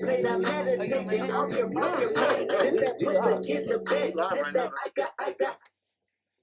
Say that meditating off your brain. It's that push against the bed. It's that I got.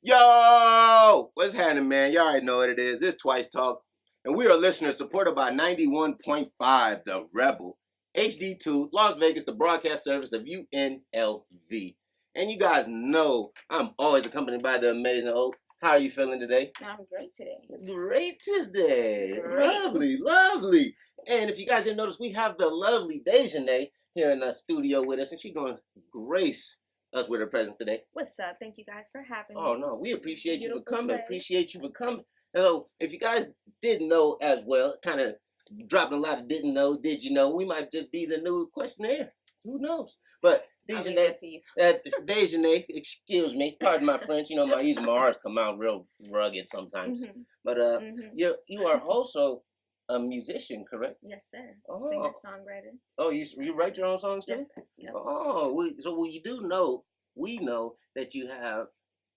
Yo, what's happening, man? Y'all already know what it is. It's Twice Talk, and we are listeners supported by 91.5 The Rebel, HD2, Las Vegas, the broadcast service of UNLV. And you guys know I'm always accompanied by the amazing Oak. How are you feeling today? I'm great today. Great today. Great. Lovely, lovely. And if you guys didn't notice, we have the lovely DejaNay here in the studio with us, and she's going to grace us with her presence today. What's up? Thank you guys for having me. Oh, no, we appreciate you for Beautiful coming. place. Appreciate you for coming. So, if you guys didn't know as well, kind of dropping a lot of didn't know, did you know, we might just be the new questionnaire. Who knows? But DejaNay, excuse me, pardon my French. You know, my R's come out real rugged sometimes. Mm-hmm. But you are also a musician, correct? Yes, sir. Oh. Singer, songwriter. Oh, you write your own songs too? Yes, sir. Yep. Oh, we know that you have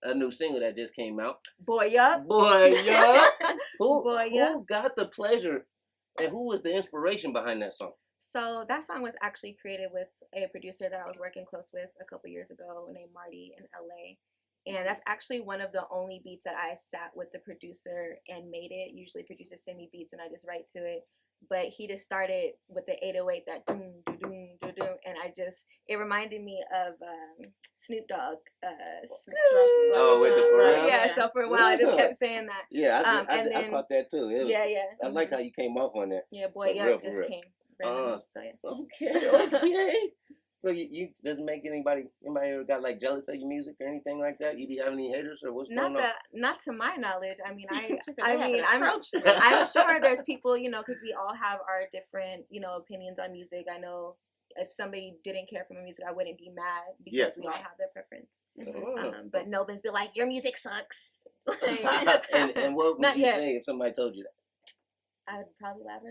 a new single that just came out. Boy Up. Boy Up. Boy Up. Who got the pleasure and who was the inspiration behind that song? So that song was actually created with a producer that I was working close with a couple years ago named Marty in LA. And that's actually one of the only beats that I sat with the producer and made it. Usually producers send me beats and I just write to it. But he just started with the 808, that doom, doom, doom, doom, doom, and it reminded me of Snoop Dogg. Oh, with the Pharrell? Yeah, so for a while I just kept saying that. Yeah, I caught that too. Yeah. I like how you came off on that. Yeah, Boy Up just came. So yeah. Okay. So you doesn't make anybody ever got like jealous of your music or anything like that? You be having any haters or what's going on? Not to my knowledge. I mean, I'm sure there's people, because we all have our different, opinions on music. I know if somebody didn't care for my music, I wouldn't be mad because we all have their preference. But nobody's be like, your music sucks. and what would you say if somebody told you that? I'd probably laugh.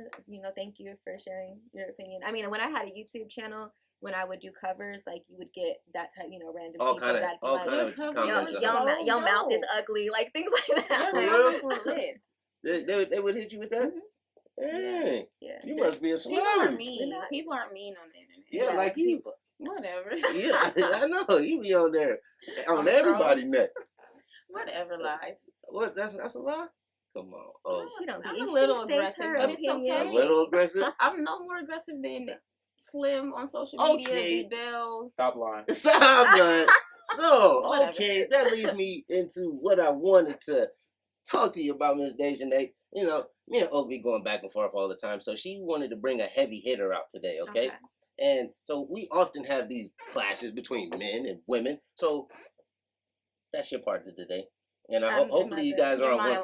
Thank you for sharing your opinion. I mean, when I had a YouTube channel, when I would do covers, like you would get that type, random people that like, your mouth is ugly, like things like that. They would hit you with that? Hey, yeah. You must be a celebrity. People aren't mean on the internet. Yeah, like you. People. Whatever. Yeah, I know. You be on there on everybody's neck. Whatever, lies. What? That's a lie? Come on. Oh. I'm a little aggressive, but it's okay. A little aggressive? I'm no more aggressive than Slim on social media, Big Bells. Stop lying. Stop lying. So, okay, that leads me into what I wanted to talk to you about, Miss DejaNay. Me and Oak be going back and forth all the time, so she wanted to bring a heavy hitter out today, okay? And so we often have these clashes between men and women, so that's your part of today. And hopefully you guys are on one.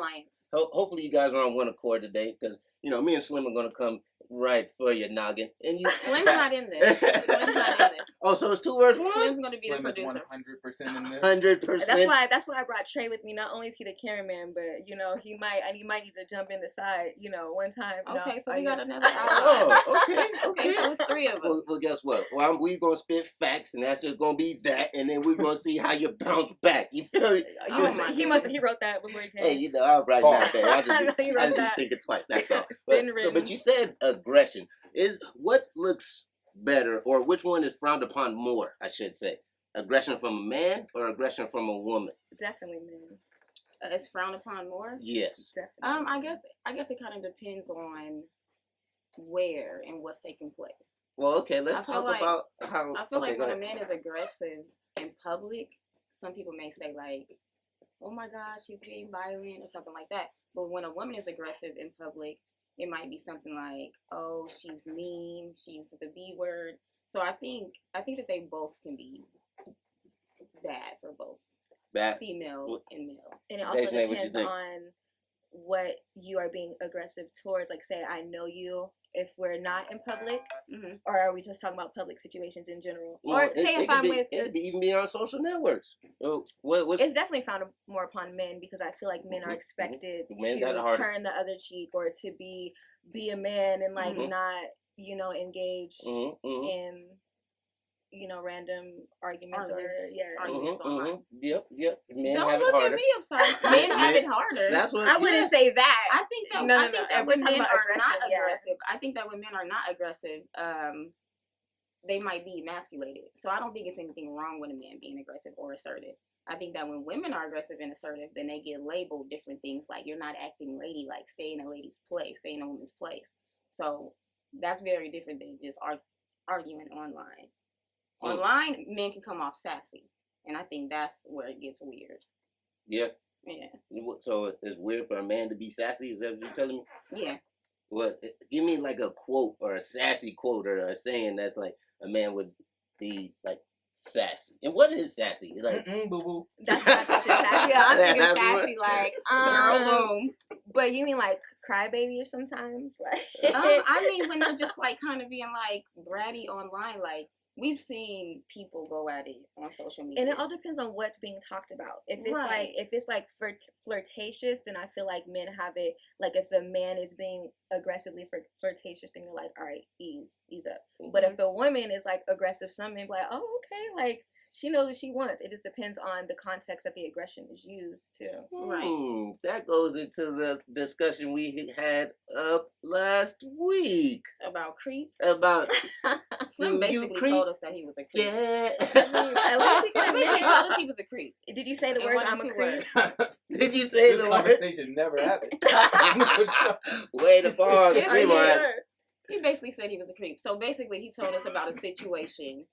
Hopefully you guys are on one accord today, because me and Slim are gonna come right for your noggin. And Slim's not in this. Slim's not in this. Oh, so it's 2 versus 1. Slim's gonna be Slim the producer. 100% in this. 100%. That's why I brought Trey with me. Not only is he the cameraman, but he might need to jump in the side. One time. Okay, so we got another hour. Oh, okay. So it's 3 of us. Well, guess what? Well, we gonna spit facts, and that's just gonna be that, and then we're gonna see how you bounce back. You feel me? He wrote that before he came. Hey, I'm right now, babe. I just think it twice. That's all. But you said aggression. Is what looks better, or which one is frowned upon more, I should say? Aggression from a man or aggression from a woman? Definitely men. It's frowned upon more? Yes. Definitely. I guess it kind of depends on where and what's taking place. Well, okay, let's talk about how... I feel like when a man is aggressive in public, some people may say like, oh my gosh, he's being violent or something like that. But when a woman is aggressive in public, it might be something like, oh, she's mean, she's the B word. So I think that they both can be bad for both female and male. And it also depends on what you are being aggressive towards. Like, say, I know you if we're not in public, or are we just talking about public situations in general? Well, or say if I'm with... It could even be on social networks. It's definitely frowned more upon men, because I feel like men are expected to turn the other cheek, or to be a man and like not, engage in random arguments Yep. Men Don't have look it harder. at me upside. Men have it harder. That's what I wouldn't say that. I think that when men are not aggressive, I think that when men are not aggressive, they might be emasculated. So I don't think it's anything wrong with a man being aggressive or assertive. I think that when women are aggressive and assertive, then they get labeled different things like you're not acting ladylike, stay in a lady's place, stay in a woman's place. So that's very different than just arguing online. Online, men can come off sassy, and I think that's where it gets weird. Yeah. Yeah. So it's weird for a man to be sassy? Is that what you're telling me? Yeah. Well, give me like a quote or a sassy quote or a saying that's like a man would be like sassy. And what is sassy? Like, boo boo. That's not such a sassy. Yeah, I'm thinking sassy, like, boom. But you mean like crybaby sometimes? Like, I mean when they're just like kind of being like bratty online, like. We've seen people go at it on social media, and it all depends on what's being talked about. If it's like flirtatious, then I feel like men have it. Like if a man is being aggressively flirtatious, then you're like, all right, ease up. Mm-hmm. But if the woman is like aggressive, some men be like, oh, okay, like she knows what she wants. It just depends on the context that the aggression is used to. Right. That goes into the discussion we had last week about creeps. About Slim basically told us that he was a creep. Yeah. At least he could admit he told us he was a creep. Did you say the words "I'm a creep"? Did you say the words? This conversation never happened. Wait a pause. He basically said he was a creep. So basically, he told us about a situation.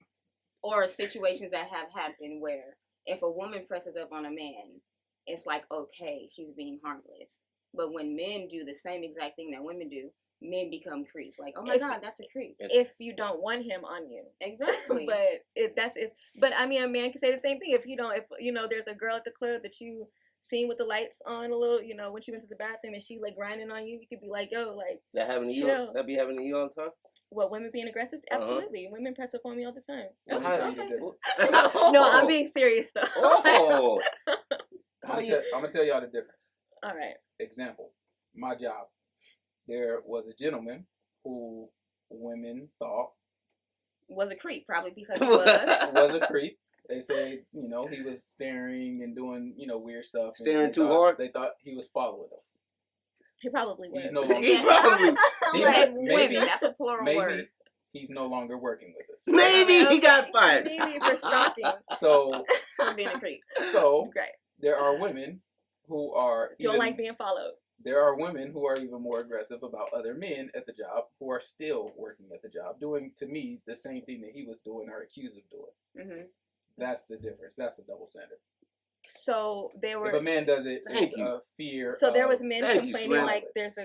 Or situations that have happened where if a woman presses up on a man, it's like, okay, she's being harmless. But when men do the same exact thing that women do, men become creeps. Like, oh my God, that's a creep. If you don't want him on you. Exactly. But I mean, a man can say the same thing. If there's a girl at the club that you seen with the lights on a little, when she went to the bathroom and she like grinding on you, you could be like, yo, like. That happening to you? That be happening to you all the time? What, women being aggressive? Absolutely. Women press up on me all the time. No, I'm being serious though. Oh. I'm gonna tell y'all the difference. All right. Example, my job. There was a gentleman who women thought was a creep, probably because he was a creep. They said, he was staring and doing, weird stuff. Staring too hard? They thought he was following them. He probably was. He's no longer. Maybe that's a plural word. He's no longer working with us. Maybe he got fired. Maybe for stalking. So being a creep. So there are women who are don't like being followed. There are women who are even more aggressive about other men at the job who are still working at the job, doing to me the same thing that he was doing or accused of doing. Mm-hmm. That's the difference. That's a double standard. So there were. If a man does it, it's a fear. So there was men complaining like there's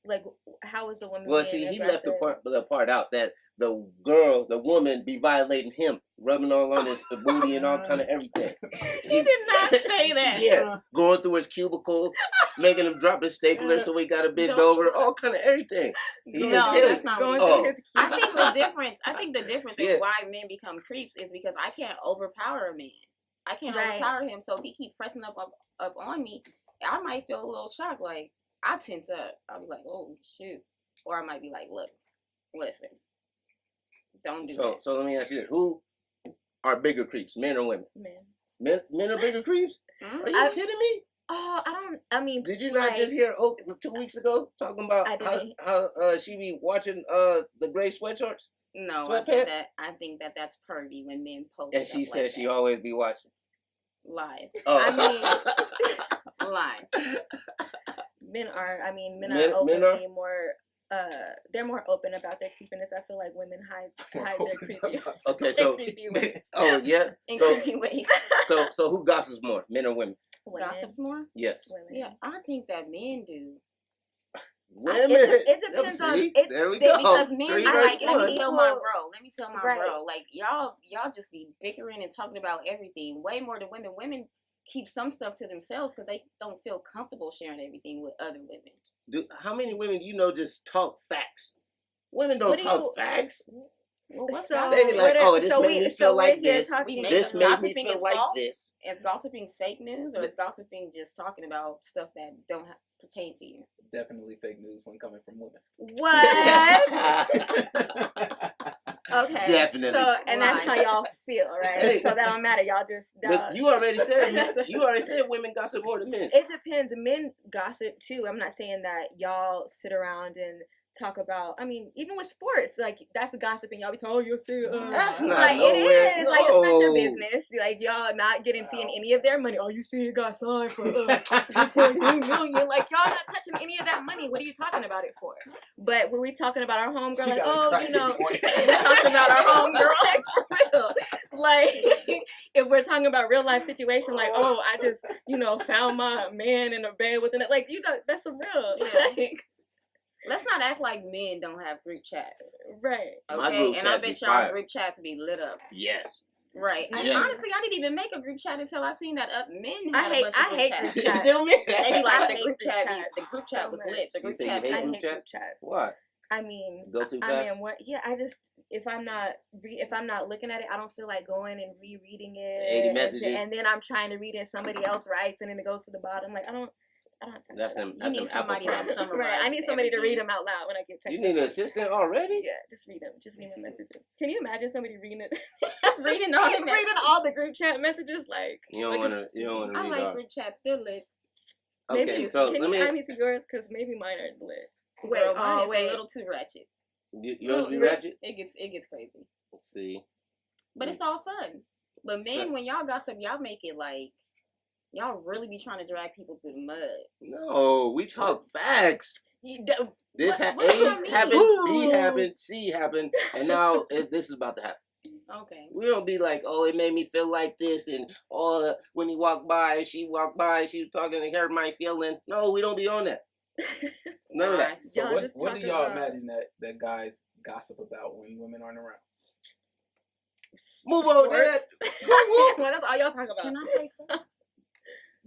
like how is a woman? Well, see, he left the part out that the woman be violating him, rubbing all on his booty and all kind of everything. He did not say that. Yeah, going through his cubicle, making him drop his stapler so he got to bend over, all kind of everything. That's not going through his cubicle. I think the difference in why men become creeps is because I can't overpower a man. I can't overpower him, so if he keep pressing up on me, I might feel a little shocked. Like, I tense up. I'll be like, oh, shoot. Or I might be like, look, listen, don't do that. So let me ask you this. Who are bigger creeps, men or women? Men. Men are bigger creeps? Mm-hmm. Are you kidding me? Oh, did you not just hear 2 weeks ago talking about how she be watching the gray sweatshirts? No, I think that's pervy when men post. And she said she always be watching. Lies. Oh. Lies. Men are openly more. They're more open about their creepiness. I feel like women hide their creepy. Okay, so creepy ways. Oh yeah. In creepy ways. So who gossips more, men or women? Gossips more? Yes. Women. Yeah, I think that men do. Women. It depends on. There we go. Because men are like, let me tell my bro. Like y'all just be bickering and talking about everything way more than women. Women keep some stuff to themselves because they don't feel comfortable sharing everything with other women. How many women do you know just talk facts? Women don't talk facts. Well, they be like, this made me feel like this. This made me feel like this. Is gossiping fake news, or is gossiping just talking about stuff that don't pertain to you? Definitely fake news when coming from women. What? Okay. Definitely. So, and that's how y'all feel, right? Hey. So that don't matter. Y'all just. But you already said women gossip more than men. It depends. Men gossip too. I'm not saying that y'all sit around and talk about. I mean, even with sports, like that's gossiping. Y'all be talking, oh, you'll see. That's not Like nowhere. it is. Like it's not your No. business. Like y'all not getting seeing any of their money. Oh, you see, it got signed for 2.2 million. Like y'all not touching any of that money. What are you talking about it for? But when we talking about our homegirl, like, oh, you know, we're talking about our homegirl, like for real. Like if we're talking about real life situation, like, oh, I just, you know, found my man in a bed with it. Like, you know, that's a real. Yeah. Like, let's not act like men don't have group chats. right. Okay, and I bet y'all group chats be lit up. Yes. Right. Yeah. Honestly, I didn't even make a group chat until I seen that men I had a bunch of group hate chats. group chats. They be like, I the group chat so was much. lit. The You group say chat. you hate I group hate chats? group chats. Why? I mean, Go too I fast? mean, what? Yeah, I just if I'm not looking at it, I don't feel like going and rereading it. 80 messages. And then I'm trying to read it, somebody else writes, and then it goes to the bottom. Like I don't have time. That's them. You That's need them somebody Apple that's problems. summarized. Right. I need somebody to read everything. them out loud when I get text You need an messages. assistant already? Yeah, just read them. Just read my messages. Can you imagine somebody reading it? Reading all the reading messages. all the group chat messages? Like You don't want to. You don't want to I read like all. group chats. They're lit. maybe Okay, you so can let you me. add me to yours because maybe mine are lit. Wait, Girl, mine is wait. a little too ratchet. Yours be ratchet? It gets crazy. Let's see. But it's all fun. But men, when y'all gossip, y'all make it like y'all really be trying to drag people through the mud. No, we talk facts. This what does that A mean? happened, B happened, C happened, and now this is about to happen. Okay. We don't be like, oh, it made me feel like this, and oh, when he walked by, she was talking and hurt my feelings. No, we don't be on that. None of that. So Y'all just what do talking y'all about- imagine that guys gossip about when women aren't around? Move over there. Well, that's all y'all talk about. Can I say something?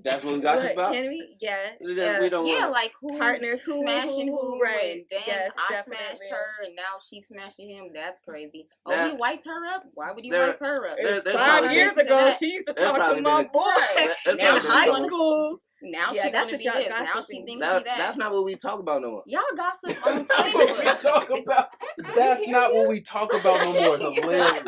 That's what we got What, about. can we? Yeah. We don't Yeah, want like who partners, who smashing who, right. and then Yes, I definitely. smashed her, and now she's smashing him. That's crazy. Oh, That- he wiped her up. Why would you there- wipe her up? there- 5 years been- ago, that- she used to there's talk to probably my been a- boy there Now in probably high been wanna- school. Now Yeah, she that's want to what be y'all this. Now gossiping. she thinks That, she that. that's not what we talk about no more. Y'all gossip on That's what we Facebook. talk about. That's not what we talk about no more. It's hilarious.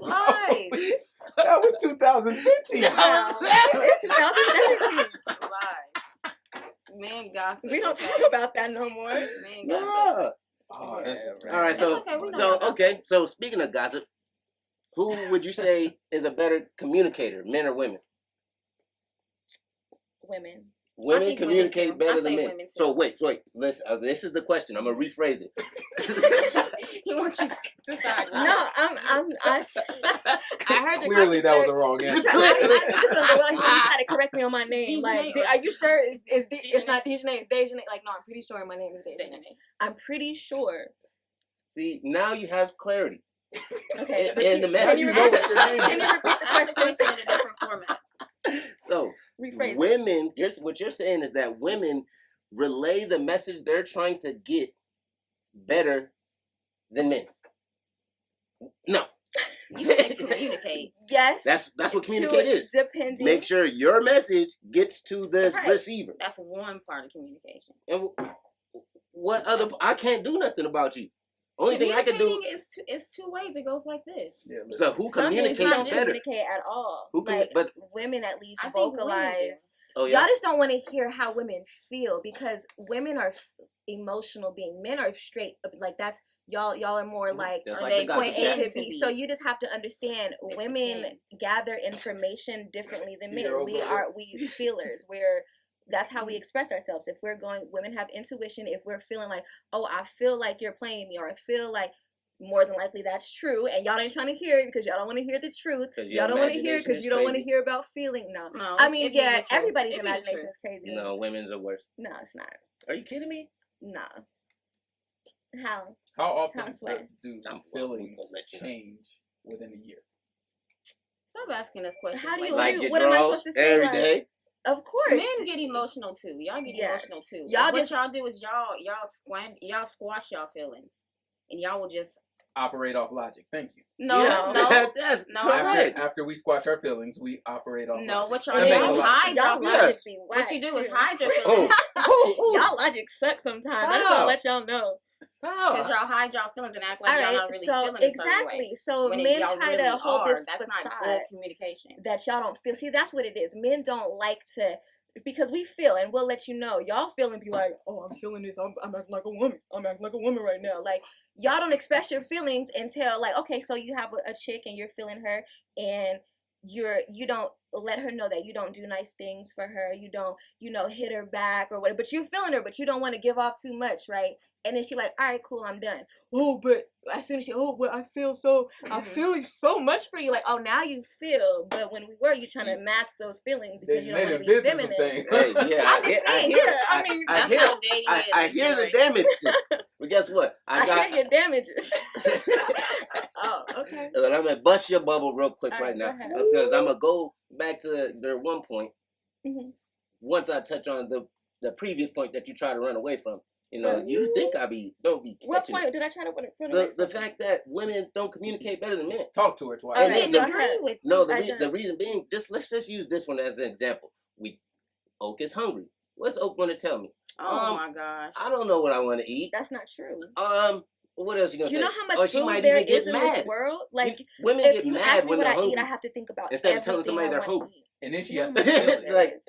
Lies. That was 2015. How was that? It's 2017. Lies. Men gossip. We don't okay? talk about that no more. Men gossip. Yeah. Oh, that's Yeah, All right. It's So, okay, we know so y'all gossip. okay. So speaking of gossip, who would you say is a better communicator, men or women? Women. Women think women communicate too. better I than say men. women too. So wait. Listen. This is the question. I'm gonna rephrase it. He wants you to decide. No, I heard your Clearly, question, that was sir. the wrong answer. This is the one you try to correct me on my name. Like, DejaNay or- are you sure it's DejaNay? not DejaNay, it's DejaNay? Like, no, I'm pretty sure my name is DejaNay. I'm pretty sure. See, now you have clarity. Okay, And the can you message know repeat what your name Can you is. repeat the Ask the question? question in a different format. So Rephrase it. women, what you're saying is that women relay the message they're trying to get better than men. No. You can communicate. Yes. That's what communicate is. Depending. Make sure your message gets to the Right. receiver. That's one part of communication. And what other? I can't do nothing about you. Only thing I can do. Communicating is two ways. It goes like this. Yeah, So who Some men communicates don't better? communicate at all. Who can? Like, But women at least I think women vocalize. oh yeah. Y'all just don't want to hear how women feel because women are emotional beings. Men are straight. Like that's y'all are more like Just Are like they the gossip point A chat. to B. So you just have to understand They women pretend. gather information differently than men. You're We feelers. That's how we express ourselves. If women have intuition. If we're feeling like, oh, I feel like you're playing me, or I feel like, more than likely that's true, and y'all ain't trying to hear it because y'all don't want to hear the truth. Y'all don't want to hear it because you don't want to hear about feeling. No, I mean, yeah, everybody's imagination is crazy. No, women's are worse. No, it's not. Are you kidding me? Nah. How? How often How swear? do I'm feelings gonna let you know. change within a year? Stop asking us questions. How do you- Like your what am I draws supposed to say, every like- day. Of course. Men get emotional too. Y'all get Yes. emotional too. Y'all What just- y'all do is y'all squash y'all feelings, and y'all will just Operate off logic. Thank you. no. That's No. correct. After we squash our feelings, we operate off No, logic. what y'all That do makes a is lot of hide sense. y'all Y'all Yes. logic be What you do is too. hide your Oh, feelings oh, Y'all logic sucks sometimes. I just How? want to let y'all know. because oh. y'all hide y'all feelings and act like All y'all right, not really so feeling a certain way. exactly. So When men y'all try really to hold are, this that's not facade good communication. that y'all don't feel. See, that's what it is. Men don't like to because we feel, and we'll let you know. Y'all feel and be like, oh, I'm feeling this. I'm acting like a woman. I'm acting like a woman right now. Like, y'all don't express your feelings until, like, okay, so you have a chick and you're feeling her, and you don't let her know that you don't do nice things for her. You don't, hit her back or whatever. But you're feeling her, but you don't want to give off too much, right? And then she like, all right, cool, I'm done. Oh, but as soon as but I feel so much for you. Like, oh, now you feel. But when we were, you trying to mask those feelings because you don't want to be feminine. Hey, yeah, I hear the damages. But guess what? I hear your damages. Oh, okay. And I'm gonna bust your bubble real quick right now, because I'm gonna go back to the one point. Mm-hmm. Once I touch on the previous point that you try to run away from. You think don't be catching. What point did I try to run away from? The fact that women don't communicate better than men. Talk to her twice. I didn't agree with you. No, the reason being, let's just use this one as an example. Oak is hungry. What's Oak gonna tell me? Oh my gosh. I don't know what I want to eat. That's not true. What else you gonna say? You know how much food there is in this world? Like, women get mad when they're hungry. I have to think about instead of telling somebody they're hungry. And then she has to like.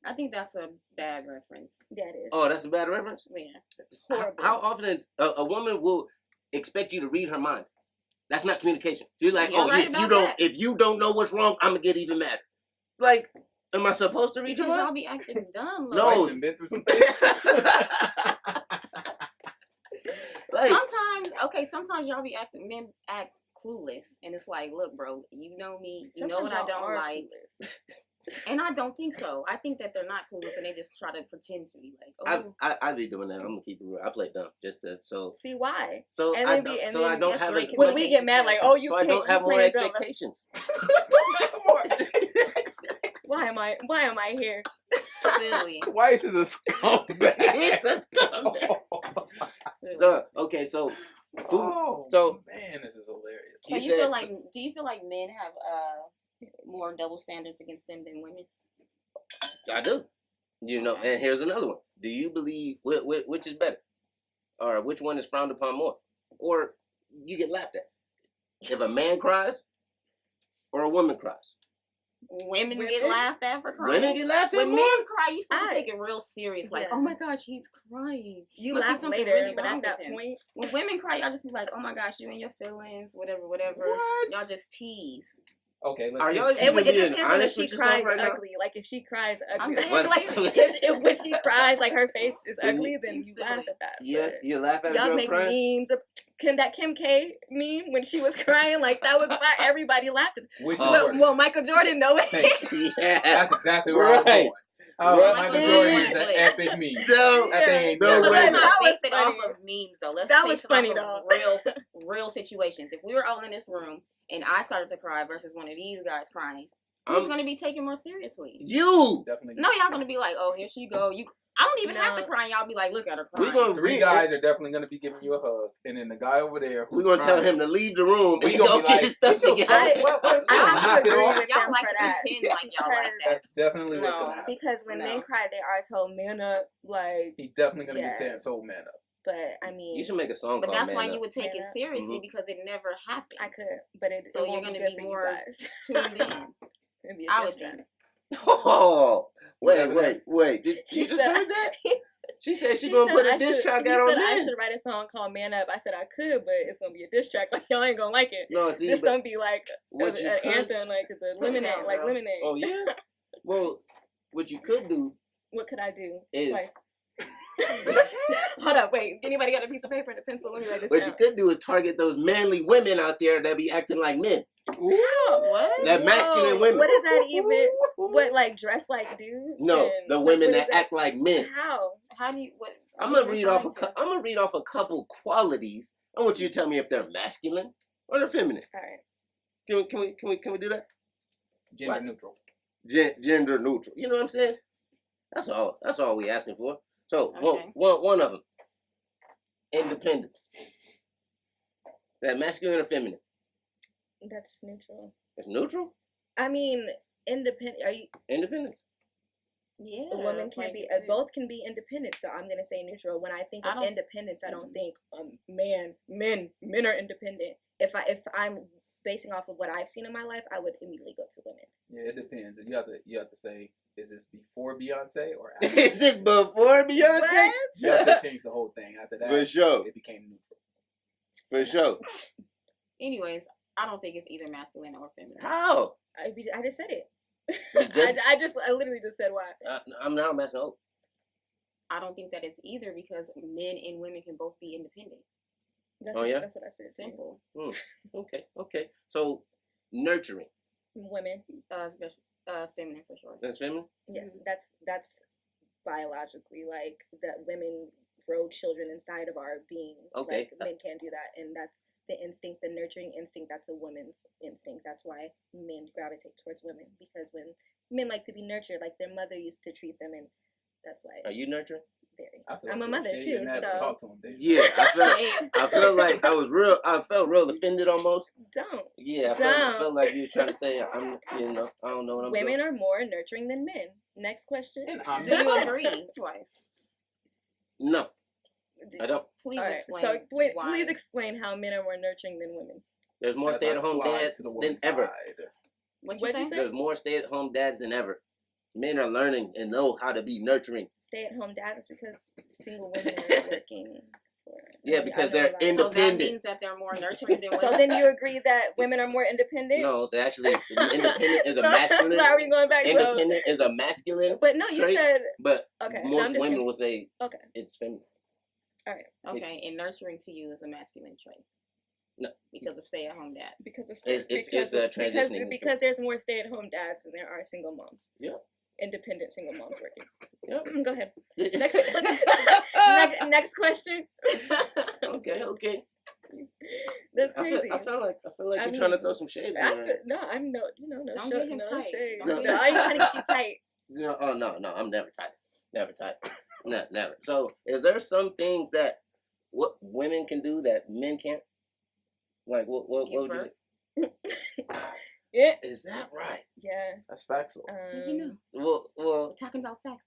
I think that's a bad reference. That is. Oh, that's a bad reference? Yeah. How often a woman will expect you to read her mind? That's not communication. She's like, if you don't know what's wrong, I'm gonna get even madder. Like, am I supposed to read your mind? Y'all be acting dumb. No. Been through some things. Sometimes y'all be men act clueless, and it's like, look, bro, you know me, you know what I don't like. And I don't think so. I think that they're not clueless and they just try to pretend to be like, oh. I be doing that. I'm gonna keep it real. I play dumb just to see why. So I don't have when we get mad like, oh, you can't. I don't have more expectations. Why am I here? Silly. Twice is a scumbag. It's a scumbag. Okay, so. Man, this is hilarious. So do you feel like men have more double standards against them than women? I do. And here's another one. Do you believe which is better, or which one is frowned upon more, or you get laughed at? If a man cries, or a woman cries. Women get laughed at for crying. Women get laughed at when more? men cry, you supposed to take it real serious. Like, oh my gosh, he's crying. You laugh later, really but at that point, when women cry, y'all just be like, oh my gosh, you in your feelings, whatever. What? Y'all just tease. Okay, are y'all it depends on if she cries ugly. Like, if she cries ugly, if when she cries, like, her face is ugly, then you laugh at that. Yeah, you laugh at y'all a girl make crying? memes. That Kim K meme when she was crying, like, that was why everybody laughed. Well, Michael Jordan, no way. Yeah, that's exactly where I was going. Michael Jordan is an epic meme. No way. Let's not base it off of memes, though. Let's that was funny, though. Real situations. If we were all in this room and I started to cry versus one of these guys crying, who's going to be taken more seriously? You. Definitely. No, y'all going to be like, oh, here she go. I don't even have to cry, and y'all be like, look at her crying. Three guys are definitely going to be giving you a hug, and then the guy over there we're going to tell him to leave the room and go get his stuff together. I have to agree with y'all them like for to that. pretend like y'all like that. That's definitely what's going to happen. Because when men cry, they are told, man up, like... He's definitely going to be told man up. But, I mean... You should make a song But called that's why Man you would take it seriously, because it never happened. I could, but so you're going to be more tuned in. I would think. Oh, wait. Did you just heard that? She said she's going to put a diss track out on men. I should write a song called Man Up. I said I could, but it's going to be a diss track. Like, y'all ain't going to like it. No, see, it's going to be like an anthem, like the Lemonade, Lemonade. Oh, yeah? Well, what you could do... What could I do? Is... Hold up, wait. Anybody got a piece of paper and a pencil? Let me write this down. What you could do is target those manly women out there that be acting like men. Ooh, what? That masculine women. What is that even? What, like, dress like dudes? No, the women that act like men. How? How do you? What? I'm gonna read off. I'm gonna read off a couple qualities. I want you to tell me if they're masculine or they're feminine. All right. Can we do that? Gender neutral. Gender neutral. You know what I'm saying? That's all. That's all we asking for. So okay. one of them. Independence. That masculine or feminine? That's neutral. It's neutral? I mean, independent. Are you independent? Yeah. A woman can be. Both can be independent. So I'm gonna say neutral. When I think of independence, I don't think men are independent. If I'm basing off of what I've seen in my life, I would immediately go to women. Yeah, it depends. You have to say, is this before Beyonce or after? Is this before Beyonce? What? You have to change the whole thing. After that, For sure. it became neutral. For sure. Anyways, I don't think it's either masculine or feminine. How? I just said it. Just- I literally just said why. I'm now asking. Oh, I don't think that it's either because men and women can both be independent. That's yeah? That's what I said. Simple. Okay. So, nurturing. Women. Feminine for sure. That's feminine? Yes, that's biologically, like, that women grow children inside of our beings. Okay. Like, men can't do that, and that's the instinct, the nurturing instinct. That's a woman's instinct. That's why men gravitate towards women, because when men like to be nurtured, like their mother used to treat them, and that's why. Are you nurturing? Very. I'm a mother too, so talk to him, Deja. Yeah, I feel like I felt real offended almost. don't. Yeah, I felt like you was trying to say I don't know what I'm Women doing. are more nurturing than men. Next question. Do you agree? Twice. No, I don't. Please All right, explain. so why. please explain how men are more nurturing than women. There's more stay-at-home dads than ever. What'd What'd you you say? say? There's more stay-at-home dads than ever. Men are learning and know how to be nurturing. Stay-at-home dad is because single women are working. Yeah, because they're So that independent. means that they're more nurturing than women. So then you agree that women are more independent? No, they actually independent is a masculine. Sorry, we going back. Independent is a masculine. But no, you trait, said But okay. most women will say okay. it's feminine. All right. Okay, and nurturing to you is a masculine trait. No. Because of stay-at-home dads. Because of it's a transitioning. Because there's more stay-at-home dads than there are single moms. Yeah. Independent single moms working. Yep. Go ahead. Next question. Okay. That's crazy. I feel like you're trying to throw some shade in there. No, I'm no Don't shade. get him No tight. shade. Don't No, I ain't trying to get you tight. No, I'm never tight. Never tight. Never. So, is there some things that what women can do that men can't? Like what would you? Yeah. Is that right? Yeah. That's factual. Did you know? Well. We're talking about facts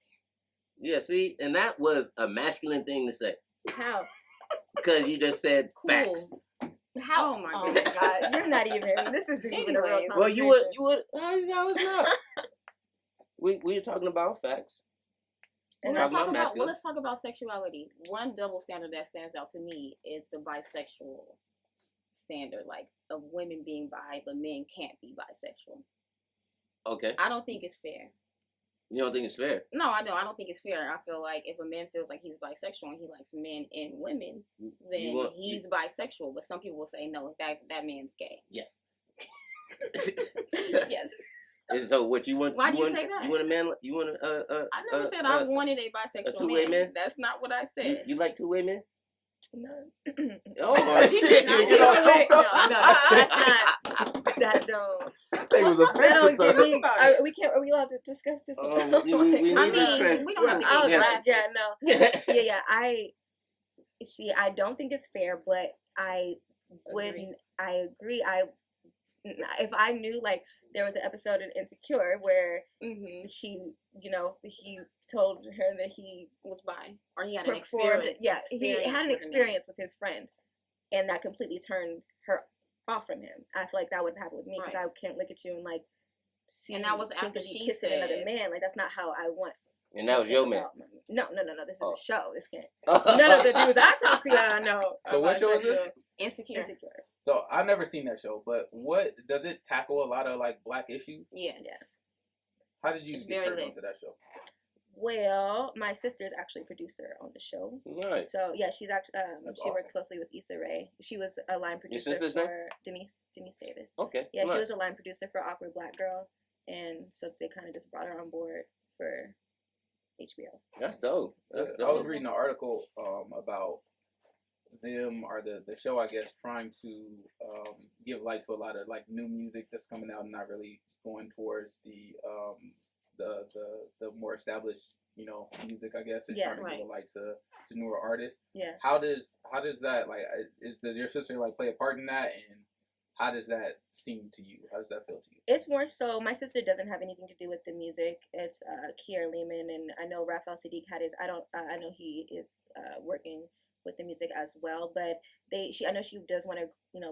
here. Yeah. See, and that was a masculine thing to say. How? Because you just said facts. How? Oh my God, you're not even. This isn't even a real conversation. Well, you would. No, it's not. We're talking about facts. And let's talk about sexuality. One double standard that stands out to me is the bisexual standard, like of women being bi, but men can't be bisexual. Okay. I don't think it's fair. You don't think it's fair? No, I don't. I don't think it's fair. I feel like if a man feels like he's bisexual and he likes men and women, then he's bisexual. But some people will say no, that man's gay. Yes. Yes. And so what you want? Why do you say that? You want a man? You want a? I never said I wanted a bisexual two-way man. That's not what I said. You like two-way men? No. Oh, she did not. That don't. It was offensive. That don't give me. Are we allowed to discuss this? We don't have to get graphic. Yeah, no. Yeah. I see. I don't think it's fair, but I wouldn't. I agree. If I knew, like, there was an episode in Insecure where she, he told her that he was bi, or he had an experience. Yeah, he had an experience with his friend, and that completely turned her off from him. I feel like that wouldn't happen with me because I can't look at you and like see. And that was after she kissing another man. Like, that's not how I want. And that was your man. No. This is a show. This can't. None of the dudes I talk to, I know. So what show is this? Insecure. So I've never seen that show, but what does it tackle? A lot of like black issues. Yes. How did you get turned onto that show? Well, my sister is actually a producer on the show. Right. So yeah, she's actually she worked closely with Issa Rae. She was a line producer for Denise Davis. Okay. Yeah, she was a line producer for Awkward Black Girl, and so they kind of just brought her on board for HBO. That's dope. I was reading an article about them or the show, I guess, trying to give light to a lot of like new music that's coming out and not really going towards the more established music, I guess. It's trying to give a light to newer artists. Yeah. How does that like does your sister like play a part in that, and how does that seem to you? How does that feel to you? It's more so my sister doesn't have anything to do with the music. It's Kier Lehman, and I know Raphael Sadiq had his. I know he is working with the music as well. But I know she does want to,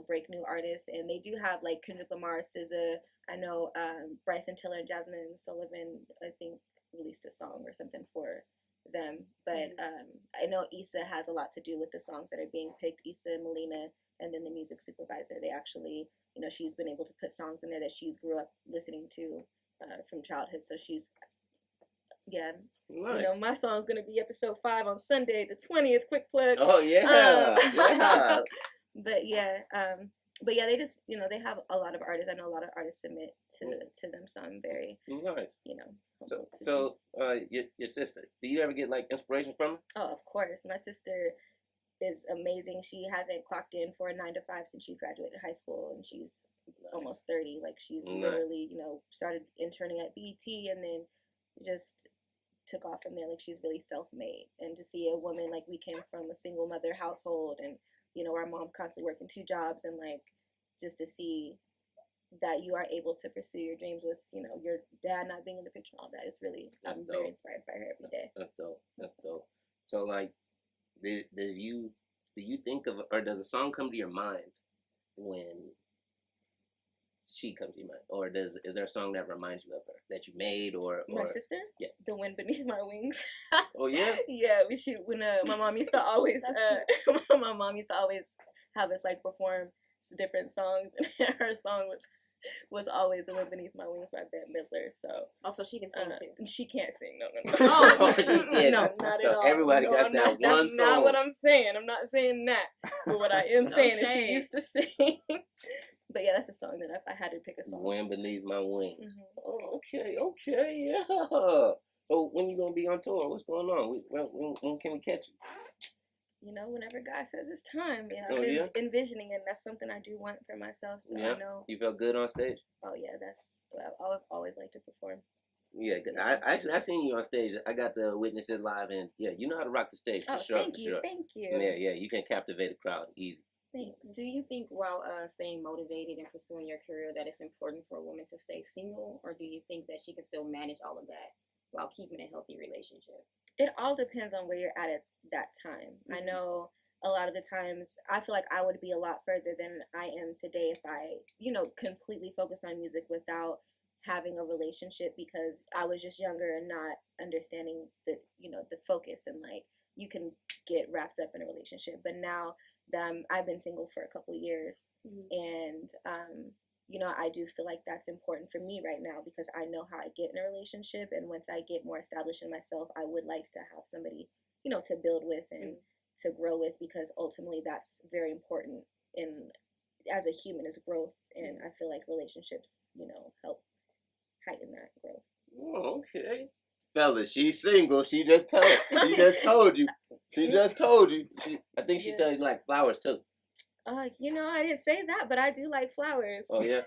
break new artists, and they do have like Kendrick Lamar, SZA. I know Bryson Tiller and Jasmine Sullivan, I think, released a song or something for them. But I know Issa has a lot to do with the songs that are being picked. Issa, Melina, and then the music supervisor. They actually, she's been able to put songs in there that she's grew up listening to from childhood. So she's, yeah, nice. My song's gonna be episode 5 on Sunday, the 20th. Quick plug. Oh yeah, yeah. But yeah, they just, they have a lot of artists. I know a lot of artists submit to them, so I'm very, nice. So your sister, do you ever get like inspiration from her? Oh, of course. My sister is amazing. She hasn't clocked in for a 9 to 5 since she graduated high school, and she's almost 30. Like, she's literally, started interning at BET and then just took off from there. Like, she's really self-made. And to see a woman, like, we came from a single mother household, and our mom constantly working 2 jobs, and like, just to see that you are able to pursue your dreams with, your dad not being in the picture and all that is really, I'm very inspired by her every day. That's dope. So like, do you think of, or does a song come to your mind when she comes to your mind, or is there a song that reminds you of her that you made, or my sister? Yeah. The Wind Beneath My Wings. Oh yeah. Yeah, when my mom used to always my mom used to always have us like perform different songs, and her song was always The Wind Beneath My Wings by Bette Midler. So also she can sing too. She can't sing. No. Oh, yeah. No, not so at all. Everybody got that one that's song. That's not what I'm saying. I'm not saying that. But what I am saying is she used to sing. But yeah, that's a song that if I had to pick a song. Wind Beneath My Wings. Mm-hmm. Oh, okay, yeah. So when you gonna be on tour? What's going on? When can we catch you? Whenever God says it's time. I've been envisioning it. That's something I do want for myself. So I know. You felt good on stage? Oh yeah, that's I've always liked to perform. Yeah, I seen you on stage. I got to witness it live, and yeah, you know how to rock the stage for sure. Thank you. Yeah, you can captivate a crowd easy. Thanks. Do you think while staying motivated and pursuing your career that it's important for a woman to stay single, or do you think that she can still manage all of that while keeping a healthy relationship? It all depends on where you're at that time. Mm-hmm. I know a lot of the times I feel like I would be a lot further than I am today if I, completely focused on music without having a relationship, because I was just younger and not understanding the focus, and like, you can get wrapped up in a relationship. But now that I've been single for a couple of years, mm-hmm. and I do feel like that's important for me right now, because I know how I get in a relationship, and once I get more established in myself, I would like to have somebody, to build with and to grow with, because ultimately that's very important as a human, is growth, and I feel like relationships, help heighten that growth. Oh, okay. Fellas, she's single. She just told you. I think she's telling you like flowers too. I didn't say that, but I do like flowers. Oh yeah.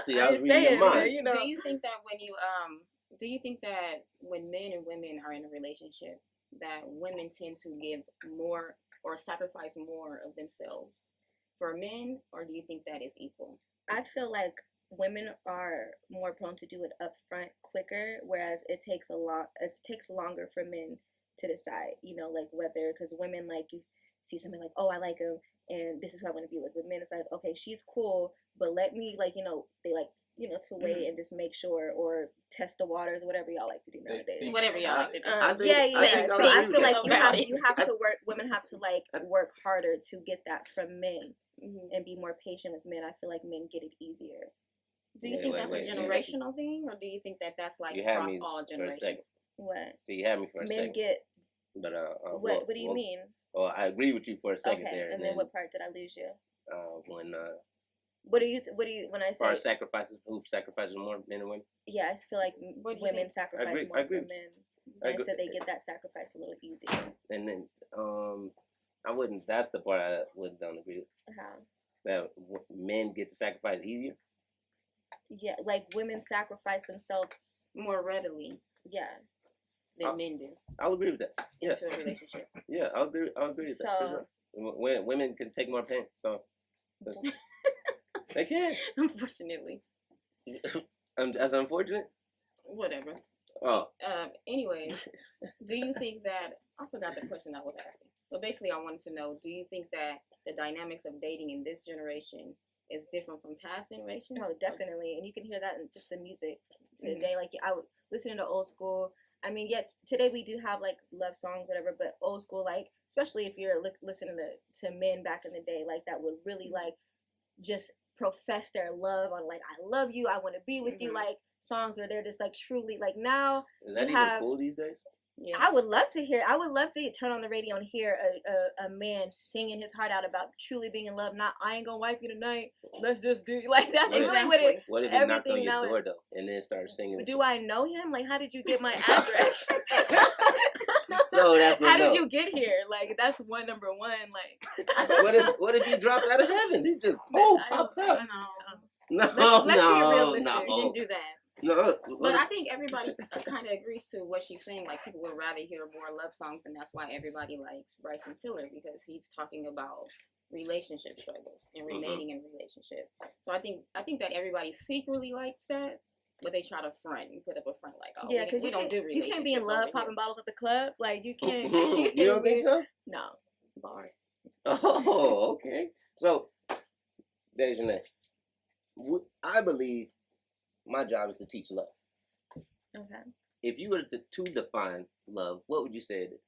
See, I was reading your mind. Do you think that when men and women are in a relationship, that women tend to give more or sacrifice more of themselves for men, or do you think that is equal? I feel like women are more prone to do it up front quicker, whereas it takes longer for men to decide, like whether, because women, like, you see something like, oh, I like him and this is who I want to be with men, it's like, okay, she's cool, but let me, like, they like, to wait mm-hmm. and just make sure, or test the waters, whatever y'all like to do nowadays. Whatever y'all like to do. I feel like you have to work, women have to like work harder to get that from men, mm-hmm. and be more patient with men. I feel like men get it easier. Do you think that's a generational thing, or do you think that that's like across all generations? What? So you had me for a second. Men get. But what do you mean? Well, I agree with you for a second there. And then what part did I lose you? When What do you when I say sacrifices, who sacrifices more, men and women? Yeah, I feel like women sacrifice more than men. I said they get that sacrifice a little easier. And then that's the part I don't agree with. How? That men get the sacrifice easier? Yeah, like women sacrifice themselves more readily. Yeah. Than men do. I'll agree with that. Yeah. Into a relationship. Yeah, I'll agree with that. For sure. Women can take more pain, so they can. Unfortunately. That's unfortunate. Whatever. Oh. Anyway, do you think that I forgot the question I was asking? But basically, I wanted to know: do you think that the dynamics of dating in this generation is different from past generations? Oh, definitely, and you can hear that in just the music today. Like I would listen to old school. I mean, yes, today we do have like love songs, whatever, but old school, like especially if you're listening to men back in the day, like that would really like just profess their love on like I love you, I want to be with you, like songs where they're just like truly like now. Is that even cool these days? Yeah. I would love to turn on the radio and hear a man singing his heart out about truly being in love. Not I ain't gonna wipe you tonight. Let's just do like that's really what it. What if he knocked on your door though and then started singing? Do I know him? Like, how did you get my address? So that's how did you get here? Like that's number one. Like what if he dropped out of heaven? He just popped up. Let's be realistic. No. You didn't do that. No, but I think everybody kind of agrees to what she's saying. Like people would rather hear more love songs, and that's why everybody likes Bryson Tiller because he's talking about relationship struggles and remaining in relationship. So I think that everybody secretly likes that, but they try to front and put up a front like, oh, yeah, because we don't do relationship. You can't be in love popping bottles at the club. Like you can't. You don't think so? No, bars. Oh, okay. So, DejaNay, I believe my job is to teach love. Okay. If you were to define love, what would you say it is?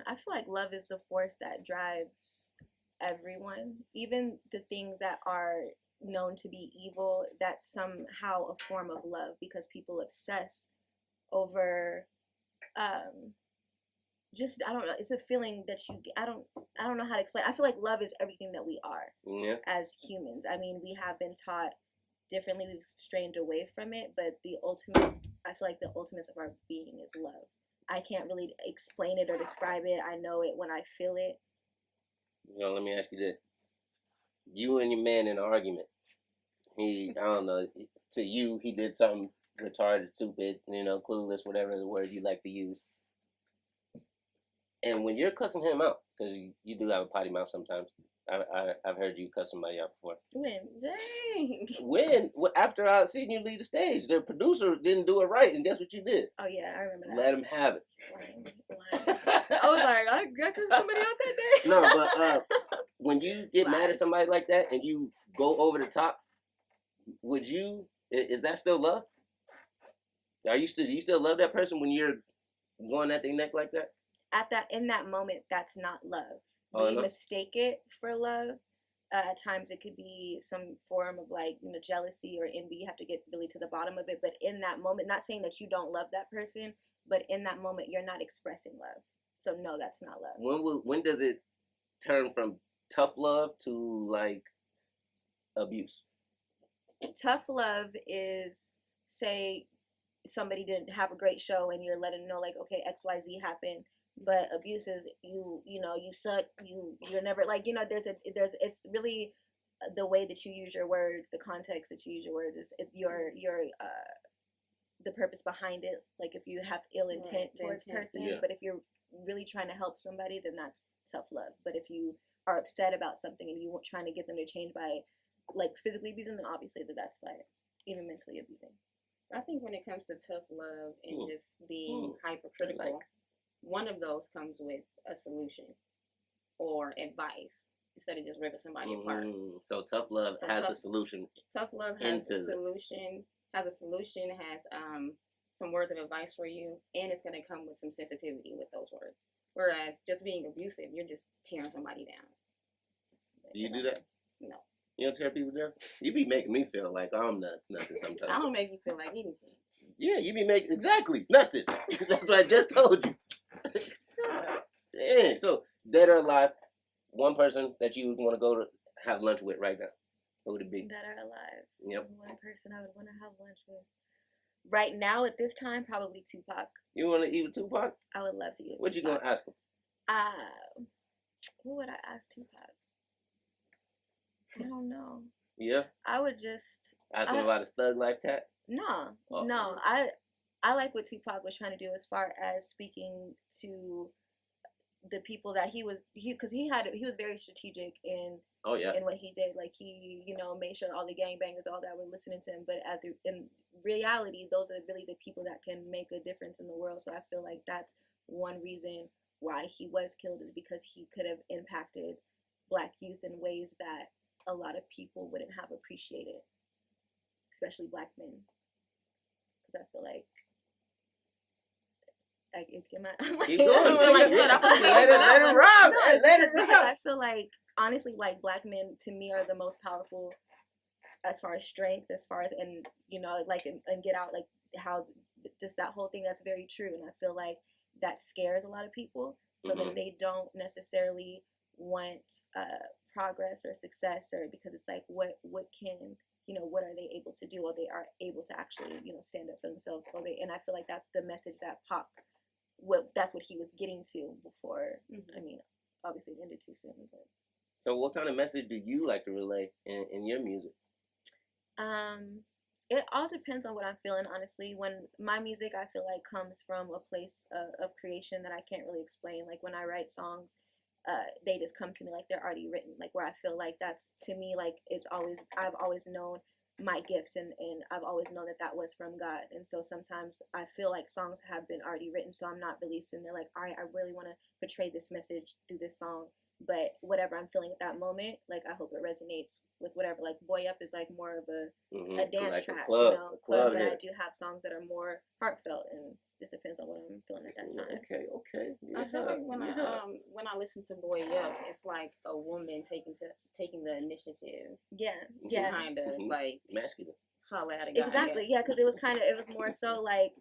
I feel like love is the force that drives everyone, even the things that are known to be evil. That's somehow a form of love because people obsess over just I don't know. It's a feeling that you I don't know how to explain. I feel like love is everything that we are as humans. I mean, we have been taught differently. We've strayed away from it, but I feel like the ultimate of our being is love. I can't really explain it or describe it. I know it when I feel it. Well, let me ask you this: you and your man in an argument. I don't know. To you, he did something retarded, stupid, clueless, whatever the word you like to use. And when you're cussing him out, because you do have a potty mouth sometimes. I've heard you cuss somebody out before. When? Dang. When? After I seen you leave the stage, the producer didn't do it right, and guess what you did? Oh yeah, I remember that. Let him have it. I was like, I cussed somebody out that day. No, but when you get mad at somebody like that and you go over the top, is that still love? Do you still love that person when you're going at their neck like that? In that moment, that's not love. We mistake it for love. At times it could be some form of like jealousy or envy. You have to get really to the bottom of it. But in that moment, not saying that you don't love that person, but in that moment you're not expressing love. So no, that's not love. When does it turn from tough love to like abuse? Tough love is, say somebody didn't have a great show and you're letting them know like, okay, XYZ happened. But abuse is you suck, you're never like it's really the way that you use your words, the context that you use your words is your the purpose behind it. Like if you have ill intent towards a person, but if you're really trying to help somebody, then that's tough love. But if you are upset about something and you trying to get them to change by like physically abusing them, obviously that's like even mentally abusing. I think when it comes to tough love and just being hypercritical, one of those comes with a solution or advice instead of just ripping somebody apart. So tough love has a solution. Tough love has a solution. Has some words of advice for you, and it's gonna come with some sensitivity with those words. Whereas just being abusive, you're just tearing somebody down. Do you do that? No. You don't tear people down? You be making me feel like I'm nothing sometimes. I don't make you feel like anything. Yeah, you be making exactly nothing. That's what I just told you. Yeah, so dead or alive, one person that you would want to go to have lunch with right now, who would it be? Dead or alive. Yep. One person I would want to have lunch with. Right now, at this time, probably Tupac. You want to eat with Tupac? I would love to eat with What Tupac. You gonna ask him? Who would I ask Tupac? I don't know. Yeah. I would just ask him about his thug life tat. No. I like what Tupac was trying to do as far as speaking to the people that he was very strategic in in what he did. Like he, made sure all the gangbangers, all that, were listening to him. But in reality, those are really the people that can make a difference in the world. So I feel like that's one reason why he was killed, is because he could have impacted Black youth in ways that a lot of people wouldn't have appreciated, especially Black men. Because I feel like keep going. Let it rock. Let it rock. I feel like, honestly, like, Black men to me are the most powerful as far as strength, as far as, and like, and Get Out, like, how just that whole thing, that's very true. And I feel like that scares a lot of people, so that they don't necessarily want progress or success, or because it's like, what can, what are they able to do, or they are able to actually, stand up for themselves, and I feel like that's the message that Pac, that's what he was getting to before. I mean, obviously it ended too soon. But. So what kind of message do you like to relay in your music? It all depends on what I'm feeling, honestly. When my music, I feel like, comes from a place of creation that I can't really explain. Like, when I write songs, they just come to me like they're already written. Like, where I feel like that's, to me, like, I've always known my gift, and I've always known that was from God. And so sometimes I feel like songs have been already written, so I'm not really sitting there like, all right, I really want to portray this message through this song. But whatever I'm feeling at that moment, like, I hope it resonates with whatever. Like, Boy Up is like more of a dance like track, club, but I do have songs that are more heartfelt, and just depends on what I'm feeling at that time. Okay. Yeah. I feel like when I listen to Boy Up, it's like a woman taking the initiative. Yeah. Kind of like masculine. Holla at a guy. Exactly. Yeah, because it was more so like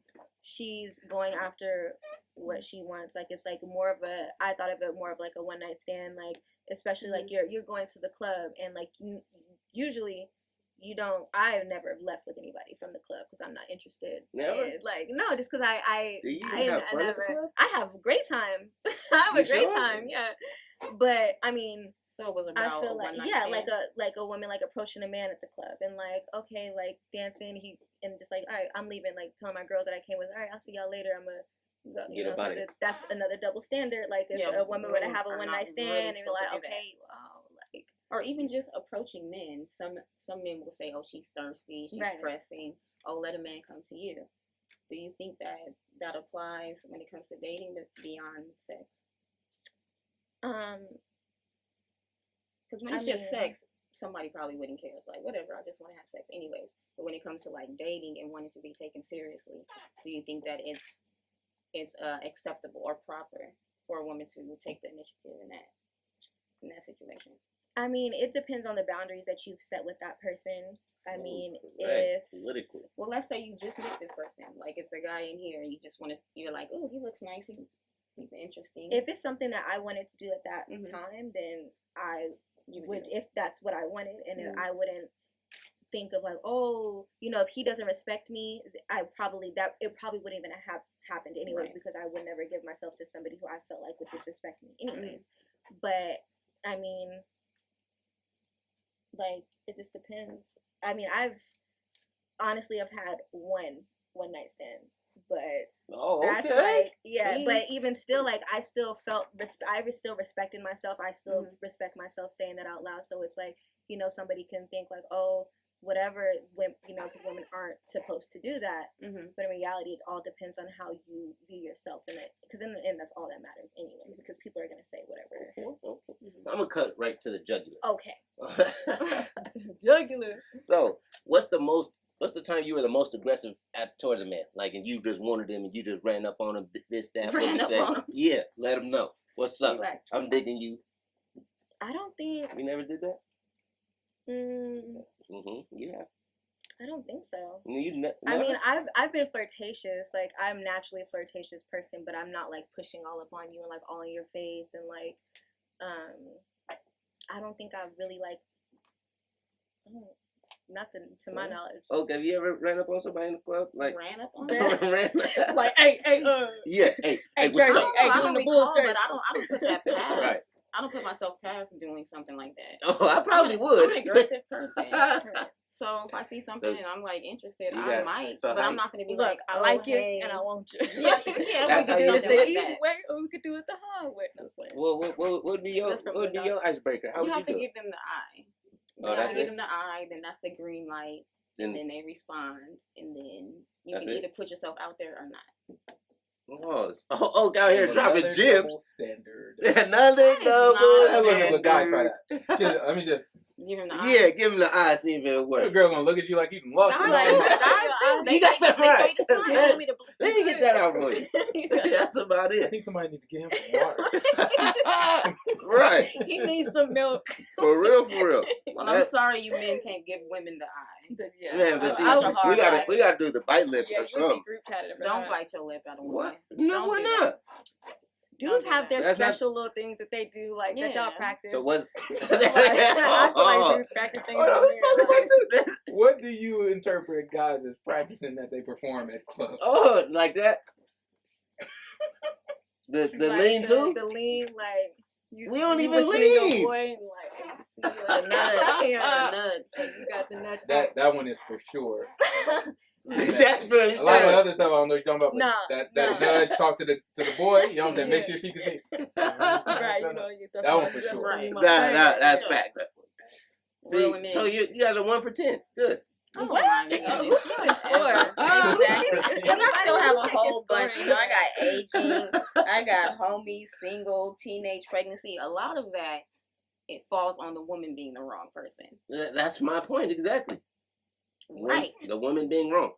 she's going after what she wants. Like, it's like more of I thought of it more of like a one night stand. Like, especially like you're going to the club, and like usually you don't. I've never left with anybody from the club because I'm not interested. Never. Like, no, just because I never. I have a great time. I have a great time. Yeah, but I mean. So it was about, I feel like, like a woman, like, approaching a man at the club, and like, okay, like, dancing, and just like, all right, I'm leaving, like, telling my girls that I came with, all right, I'll see y'all later, I'm gonna go, because that's another double standard. Like, if a woman were to have a one night stand, and you're like, okay, wow, like, or even just approaching men. Some men will say, oh, she's thirsty, she's pressing, oh, let a man come to you. Do you think that applies when it comes to dating, that's beyond sex? Because when it's just sex, somebody probably wouldn't care. It's like, whatever, I just want to have sex anyways. But when it comes to like dating and wanting to be taken seriously, do you think that it's acceptable or proper for a woman to take the initiative in that situation? I mean, it depends on the boundaries that you've set with that person. I mean, politically. Well, let's say you just met this person. Like, it's a guy in here, and you're like, oh, he looks nice. He's interesting. If it's something that I wanted to do at that time, then I would, if that's what I wanted, and if I wouldn't think of like, oh, if he doesn't respect me, it probably wouldn't even have happened anyways, because I would never give myself to somebody who I felt like would disrespect me anyways. But I mean, like, it just depends. I mean, I've had one night stand, but that's like, but even still, like, I still still respected myself. I still respect myself saying that out loud. So it's like, somebody can think like, oh, whatever, because women aren't supposed to do that. But in reality, it all depends on how you view yourself in it, because in the end, that's all that matters anyways, because people are going to say whatever. I'm going to cut right to the jugular. Okay. Jugular. So, what's the time you were the most aggressive towards a man? Like, and you just wanted him, and you just ran up on him, this, that, what you say? Yeah, let him know. What's up? I'm digging you. I don't think. You never did that? Yeah. I don't think so. Never? I mean, I've been flirtatious. Like, I'm naturally a flirtatious person, but I'm not like pushing all up on you and like all in your face, and like, I don't think I've really like. Nothing to my knowledge. Okay, have you ever ran up on somebody in the club? Like, ran up on them? Like, hey, yeah, hey, what's Jersey, up? I don't recall, but I don't put that past. Right. I don't put myself past doing something like that. Oh, I probably would. I'm an aggressive person. So if I see something and I'm like interested, got, I might, so but I'm not gonna be like, I like you hey. and I want you. Yeah, we could do something like easy that. way, or we could do it the hard way. No, Well, what would be your icebreaker? How you would have you to do? give them the eye. Oh, that's give it. them the eye, then that's the green light, and then they respond, and then you can either put yourself out there or not. Oh, out here dropping gems. Double standard. Another double standard. Look, guy, try that. Let me just. Give him the eye. Yeah, give him the eye. See if it'll work. The girl gonna look at you like you can lost. Guys too. You got that right. Let me get that out for you. That's about it. I think somebody needs to get him some water. Right. He needs some milk. For real, for real. Well, I'm sorry you men can't give women the eye. Yeah. Man, but see, we gotta do the bite lip or something. Don't bite your lip. I don't want. No, why not? Dudes have their special little things that they do, like that y'all practice. So what's? I feel like dudes practice things. What do you interpret guys as practicing that they perform at clubs? Oh, like that? The lean too? The lean, like. We don't even lean. Your boy and like, the nudge. So you got the nudge. That one is for sure. That's for a lot of other stuff I don't know what you're talking about. But that nudge, talk to the boy. You know what I'm saying? Make sure she can see. Right, that one for sure. Right. That's fact. See, so you guys are 1 for 10. Good. Oh, what? You can score? Exactly. I still have a whole bunch. You know, I got aging, I got homies, single, teenage pregnancy. A lot of that, it falls on the woman being the wrong person. That's my point exactly. Right. The woman being wrong.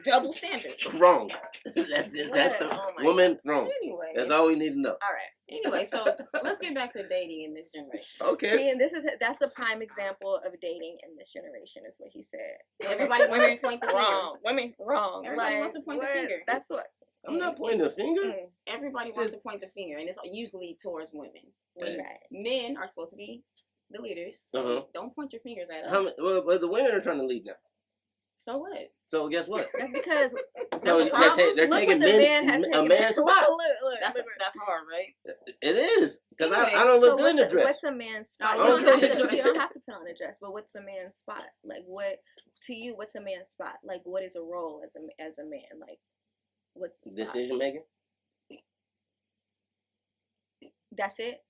Double standard. Wrong. That's the woman wrong. Anyway. That's all we need to know. All right. Anyway, so let's get back to dating in this generation. Okay. See, and that's a prime example of dating in this generation, is what he said. Everybody wants to point the finger. Women wrong. Everybody wants to point the finger. That's what. I'm not pointing the finger. Everybody wants to point the finger, and it's usually towards women. Men are supposed to be the leaders, so don't point your fingers at us. Well, the women are trying to lead now. So what? So guess what? That's because they're taking a man's spot. Look, that's hard, right? It is, because I don't look good in a dress. What's a man's spot? You don't have to put on a dress, but what's a man's spot? Like, what to you? What's a man's spot? Like, what is a role as a man? Like, what's the spot? Decision making. That's it.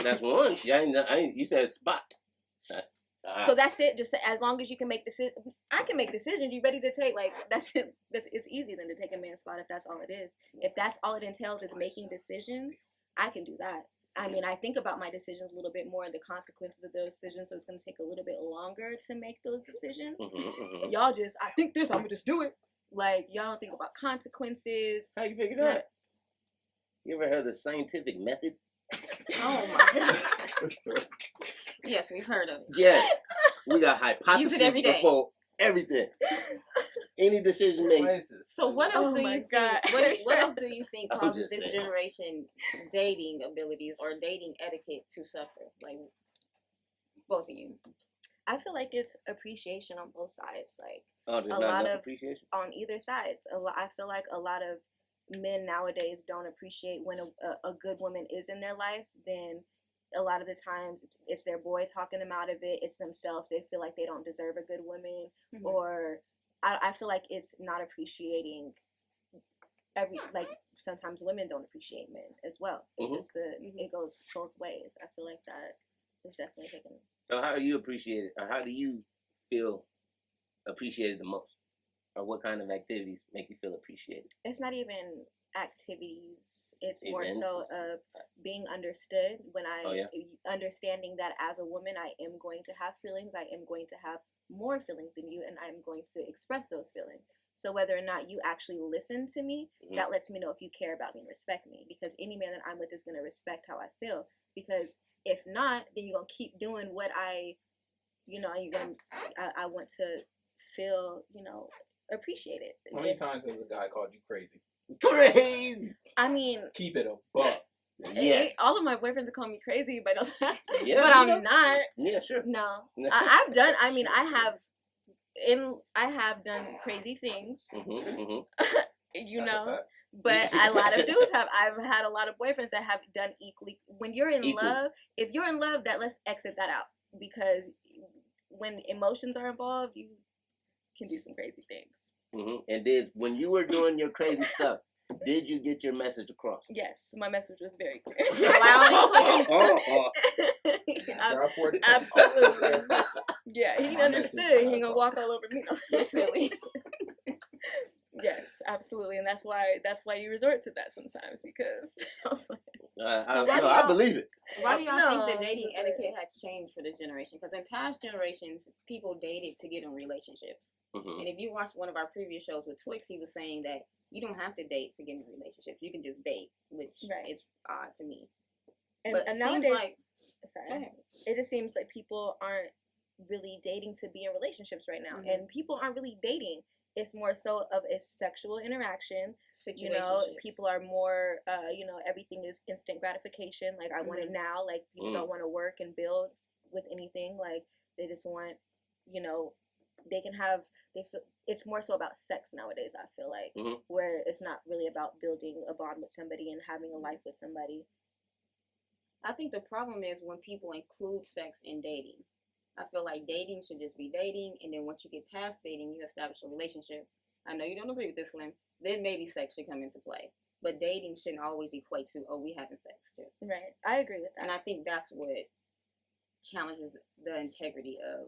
That's one. You said spot. So that's it. Just as long as you can make decisions, I can make decisions. You ready to take? Like, that's it. It's easy then to take a man's spot if that's all it is. If that's all it entails is making decisions, I can do that. I mean, I think about my decisions a little bit more and the consequences of those decisions, so it's going to take a little bit longer to make those decisions. Y'all just, I think this, I'm going to just do it. Like, y'all don't think about consequences. How you figure that? You ever heard of the scientific method? Oh my God. Yes, we've heard of it. Yes. We got hypotheses Use it every day. before everything. Any decision made. So what else do you think? What else do you think I'm causes just this saying. generation dating abilities or dating etiquette to suffer? Like, both of you. I feel like it's appreciation on both sides. Like, there's a not lot enough of appreciation on either side. I feel like a lot of men nowadays don't appreciate when a good woman is in their life. Then a lot of the times it's their boy talking them out of it. It's themselves. They feel like they don't deserve a good woman, or I feel like it's not appreciating like sometimes women don't appreciate men as well. It's just it goes both ways. I feel like that is definitely taken. So how are you appreciated, or how do you feel appreciated the most? Or what kind of activities make you feel appreciated? It's not even activities. It's Events. more so of being understood. When understanding that as a woman, I am going to have feelings. I am going to have more feelings than you, and I'm going to express those feelings. So whether or not you actually listen to me, that lets me know if you care about me and respect me. Because any man that I'm with is going to respect how I feel. Because if not, then you're going to keep doing what I want to feel, appreciated. How many times has a guy called you crazy? Crazy. I mean, keep it a buck. Yes. All of my boyfriends have called me crazy, but yeah, but I'm not. Yeah, sure. No, I've done. I mean, I have done crazy things. But a lot of dudes have. I've had a lot of boyfriends that have done equally. When you're in love, if you're in love, let's exit that out, because when emotions are involved, you can do some crazy things. And when you were doing your crazy stuff, did you get your message across? Yes, my message was very clear. Absolutely. Yeah, he understood. He ain't gonna walk all over me. Silly. Yes, absolutely, and that's why you resort to that sometimes, because I believe it. Why do y'all think the dating etiquette has changed for this generation? Because in past generations, people dated to get in relationships. And if you watched one of our previous shows with Twix, he was saying that you don't have to date to get in relationships. You can just date, which is odd to me. And nowadays, it just seems like people aren't really dating to be in relationships right now, and people aren't really dating. It's more so of a sexual interaction. You know, people are more, everything is instant gratification. Like, I want it now. Like, people don't want to work and build with anything. Like, they just want, they can have, it's more so about sex nowadays, I feel like, where it's not really about building a bond with somebody and having a life with somebody. I think the problem is when people include sex in dating. I feel like dating should just be dating, and then once you get past dating, you establish a relationship. I know you don't agree with this, Slim. Then maybe sex should come into play. But dating shouldn't always equate to, we having sex too. Right. I agree with that. And I think that's what challenges the integrity of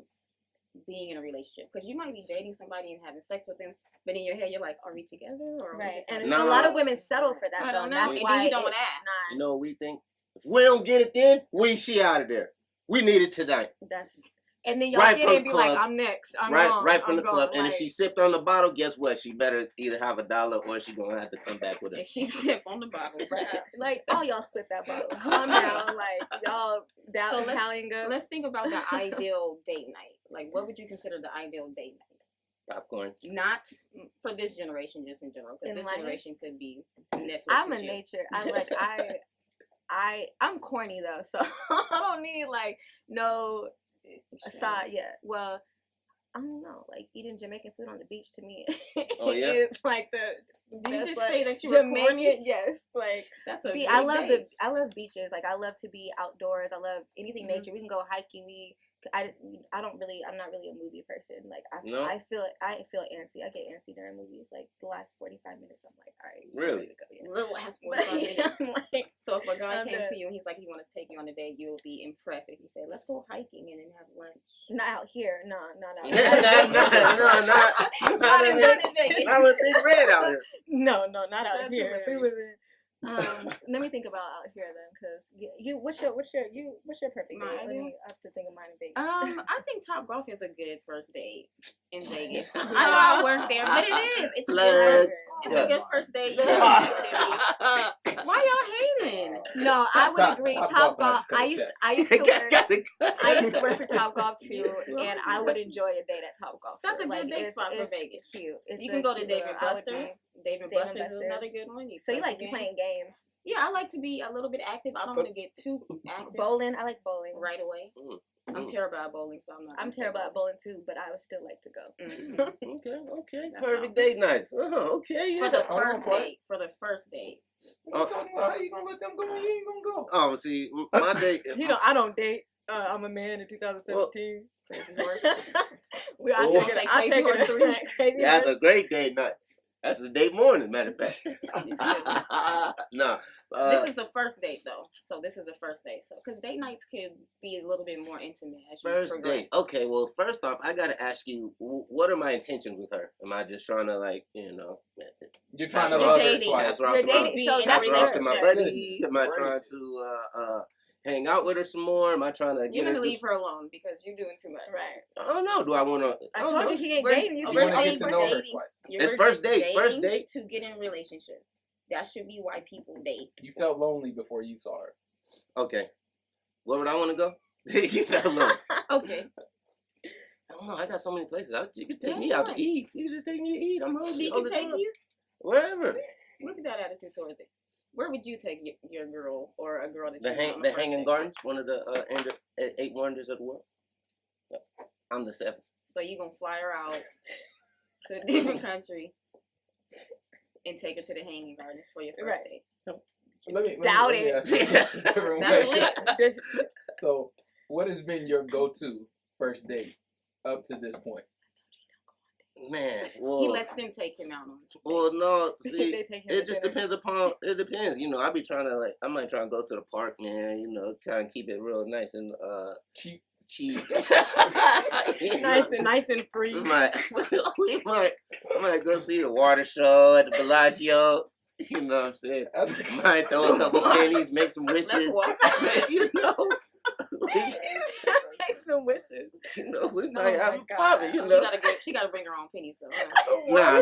being in a relationship. Because you might be dating somebody and having sex with them, but in your head you're like, are we together? Or right. And a lot of women settle for that. I don't know. And then you don't want to ask. You know what we think? If we don't get it then, she out of there. We need it tonight. And then y'all get in and be like, I'm next. Right from the club. And if she sipped on the bottle, guess what? She better either have $1 or she gonna have to come back with it. If she sip on the bottle, like, all y'all split that bottle. Calm down, like y'all down Italian go. Let's think about the ideal date night. Like, what would you consider the ideal date night? Popcorn. Not for this generation, just in general. Because this generation could be Netflix. I'm a nature. I'm corny though, so I don't need like no. Aside, well, I don't know. Like eating Jamaican food on the beach to me is like the. Did you just say that you were Jamaican? Yes, like that's a. I love beaches. Like I love to be outdoors. I love anything nature. We can go hiking. I'm not really a movie person. Like I feel antsy. I get antsy during movies. Like the last 45 minutes, I'm like, all right, really? The last 45 minutes. So if a guy came to you and he's like, he want to take you on a date, you'll be impressed if he say, let's go hiking and then have lunch. Not out here, no. Not with Big Red out here. No, not out here. If we was in. Let me think about out here then, cause what's your perfect date? Let me have to think of mine in Vegas. I think Top Golf is a good first date in Vegas. I know I work there, but it is. It's a good first date. Why y'all hating? No, I would agree. Top Golf. I used to work for Top Golf too, and I would enjoy a date at Top Golf. That's a good date spot for Vegas. Cute. You can go to Dave & Buster's. Dave & Buster's is another good one. So you like playing games? Yeah, I like to be a little bit active. I don't want to get too active. Bowling, I like bowling right away. I'm terrible at bowling, so I'm not. I'm terrible at bowling too, but I would still like to go. Okay. Perfect date nights. Okay, yeah. For the first date. What you talking about? How you gonna let them go when you ain't gonna go? Oh, see, my date. I don't date. I'm a man in 2017. I take it 3. That's a great date night. That's a date morning, matter of fact. No. This is the first date, though. So this is the first date. So, because date nights could be a little bit more intimate as you progress. First date. Okay, well, first off, I gotta ask you, what are my intentions with her? Am I just trying to, like, You're trying to love her That's twice. to my buddy. Am I trying to hang out with her some more? Am I trying to? You're gonna leave her alone because you're doing too much. Right. I don't know. Do I want to? I told you he ain't dating. You want to get to know her twice. It's first date. First date to get in a relationship. That should be why people date. You felt lonely before you saw her. Okay. Where would I want to go? You felt lonely. Okay. I don't know. I got so many places. You could take me out to eat. You could just take me to eat. I'm hungry. She can take you wherever. Look at that attitude towards it. Where would you take your girl or a girl that the Hanging Gardens, one of the 8 wonders of the world. I'm the 7th. So you gonna fly her out to a different country and take her to the Hanging Gardens for your first date? Let me doubt it. That's lit. So, what has been your go-to first date up to this point? Man, well, he lets them take him out on. Well, no, see, They take him it to just dinner. depends upon. It depends, I be trying to I might try and go to the park, man. Kind of keep it real nice and Cheap. Nice and free. We might go see the water show at the Bellagio. You know what I'm saying? Might throw a couple pennies, make some wishes. Let's walk. Make some wishes. We might have a party. She gotta bring her own pennies though. Huh?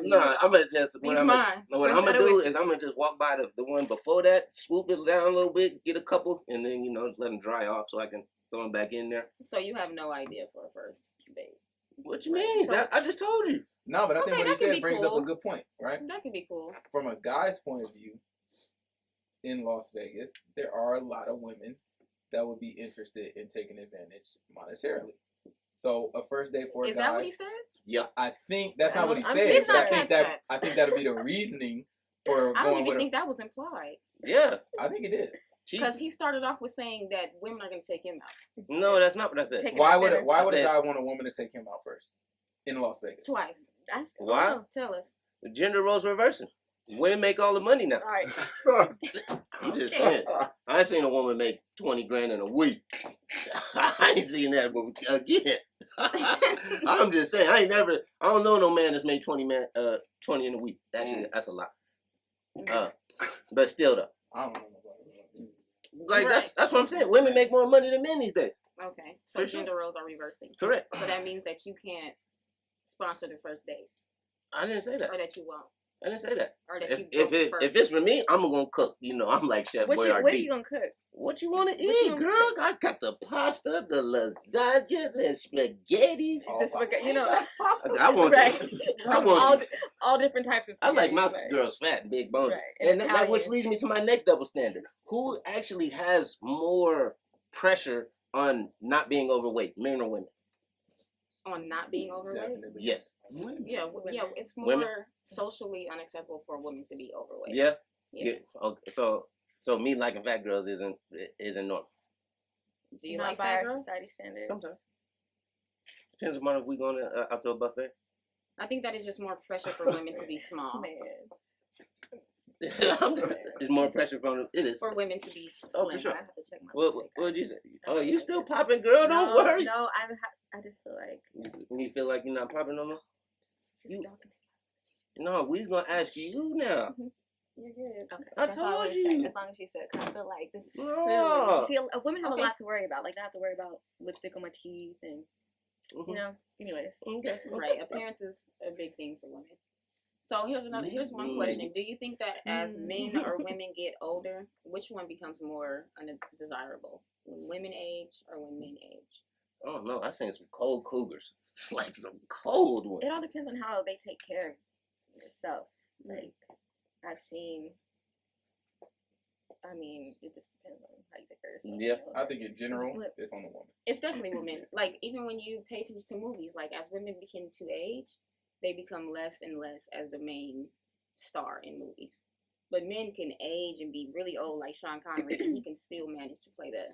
Nah. I'm gonna just when I'm gonna do is I'm gonna just walk by the one before that, swoop it down a little bit, get a couple, and then let them dry off so I can throw them back in there. So you have no idea for a first date. What you mean? I just told you. No, but I think what he said brings up a good point, right? That could be cool. From a guy's point of view, in Las Vegas, there are a lot of women that would be interested in taking advantage monetarily. So a first date for a guy. Is that what he said? Yeah. I think that's not what he said, but I think that would be the reasoning for I going don't even with think that was implied. Yeah. I think it is. Because he started off with saying that women are going to take him out. No, that's not what I said. Why would a guy want a woman to take him out first in Las Vegas? Twice. Why? Tell us. The gender roles reversing. Women make all the money now. All right. I'm just saying. I ain't seen a woman make $20,000 in a week. I ain't seen that, but again, I'm just saying. I don't know no man that's made 20 in a week. Actually, that's a lot. But still though. I don't know. Like that's what I'm saying. Women make more money than men these days. Okay. So gender roles are reversing. Correct. So that means that you can't sponsor the first date. I didn't say that. Or that you won't. I didn't say that. Or that if it's for me, I'm gonna cook. I'm like Chef Boyardee. What are you gonna cook? What you wanna eat, girl? I got the pasta, the lasagna, the spaghetti. I want all different types of spaghetti. I like my girls fat and big bones. Right. And that which leads me to my next double standard. Who actually has more pressure on not being overweight, men or women? On not being overweight? Definitely. Yes. Yeah, it's more socially unacceptable for women to be overweight. Yeah. Okay. So me liking fat girls isn't normal. Do you like fat girls? Society standards. Sometimes. Depends on if we going out to a buffet. I think that is just more pressure for women to be small. It's more pressure it is for women to be slim. Oh, for sure. I have to check my what did you say? Oh, you still popping, girl? Don't worry. No, I just feel like. You feel like you're not popping no more? Just No, we're gonna ask you now. Mm-hmm. You're good. Okay. I told you. As long as she said, I feel like this. No. See, women have a lot to worry about. Like, I have to worry about lipstick on my teeth and, anyways. Okay. Right. Appearance is a big thing for women. So here's one question. Do you think that as men or women get older, which one becomes more undesirable? When women age or when men age? I don't know. I've seen some cold cougars. Like some cold ones. It all depends on how they take care of yourself. Like, I've seen, it just depends on how you take care of yourself. Yeah. I think in general, it's on the woman. It's definitely women. Like, even when you pay attention to movies, like, as women begin to age, they become less and less as the main star in movies. But men can age and be really old, like Sean Connery, and he can still manage to play the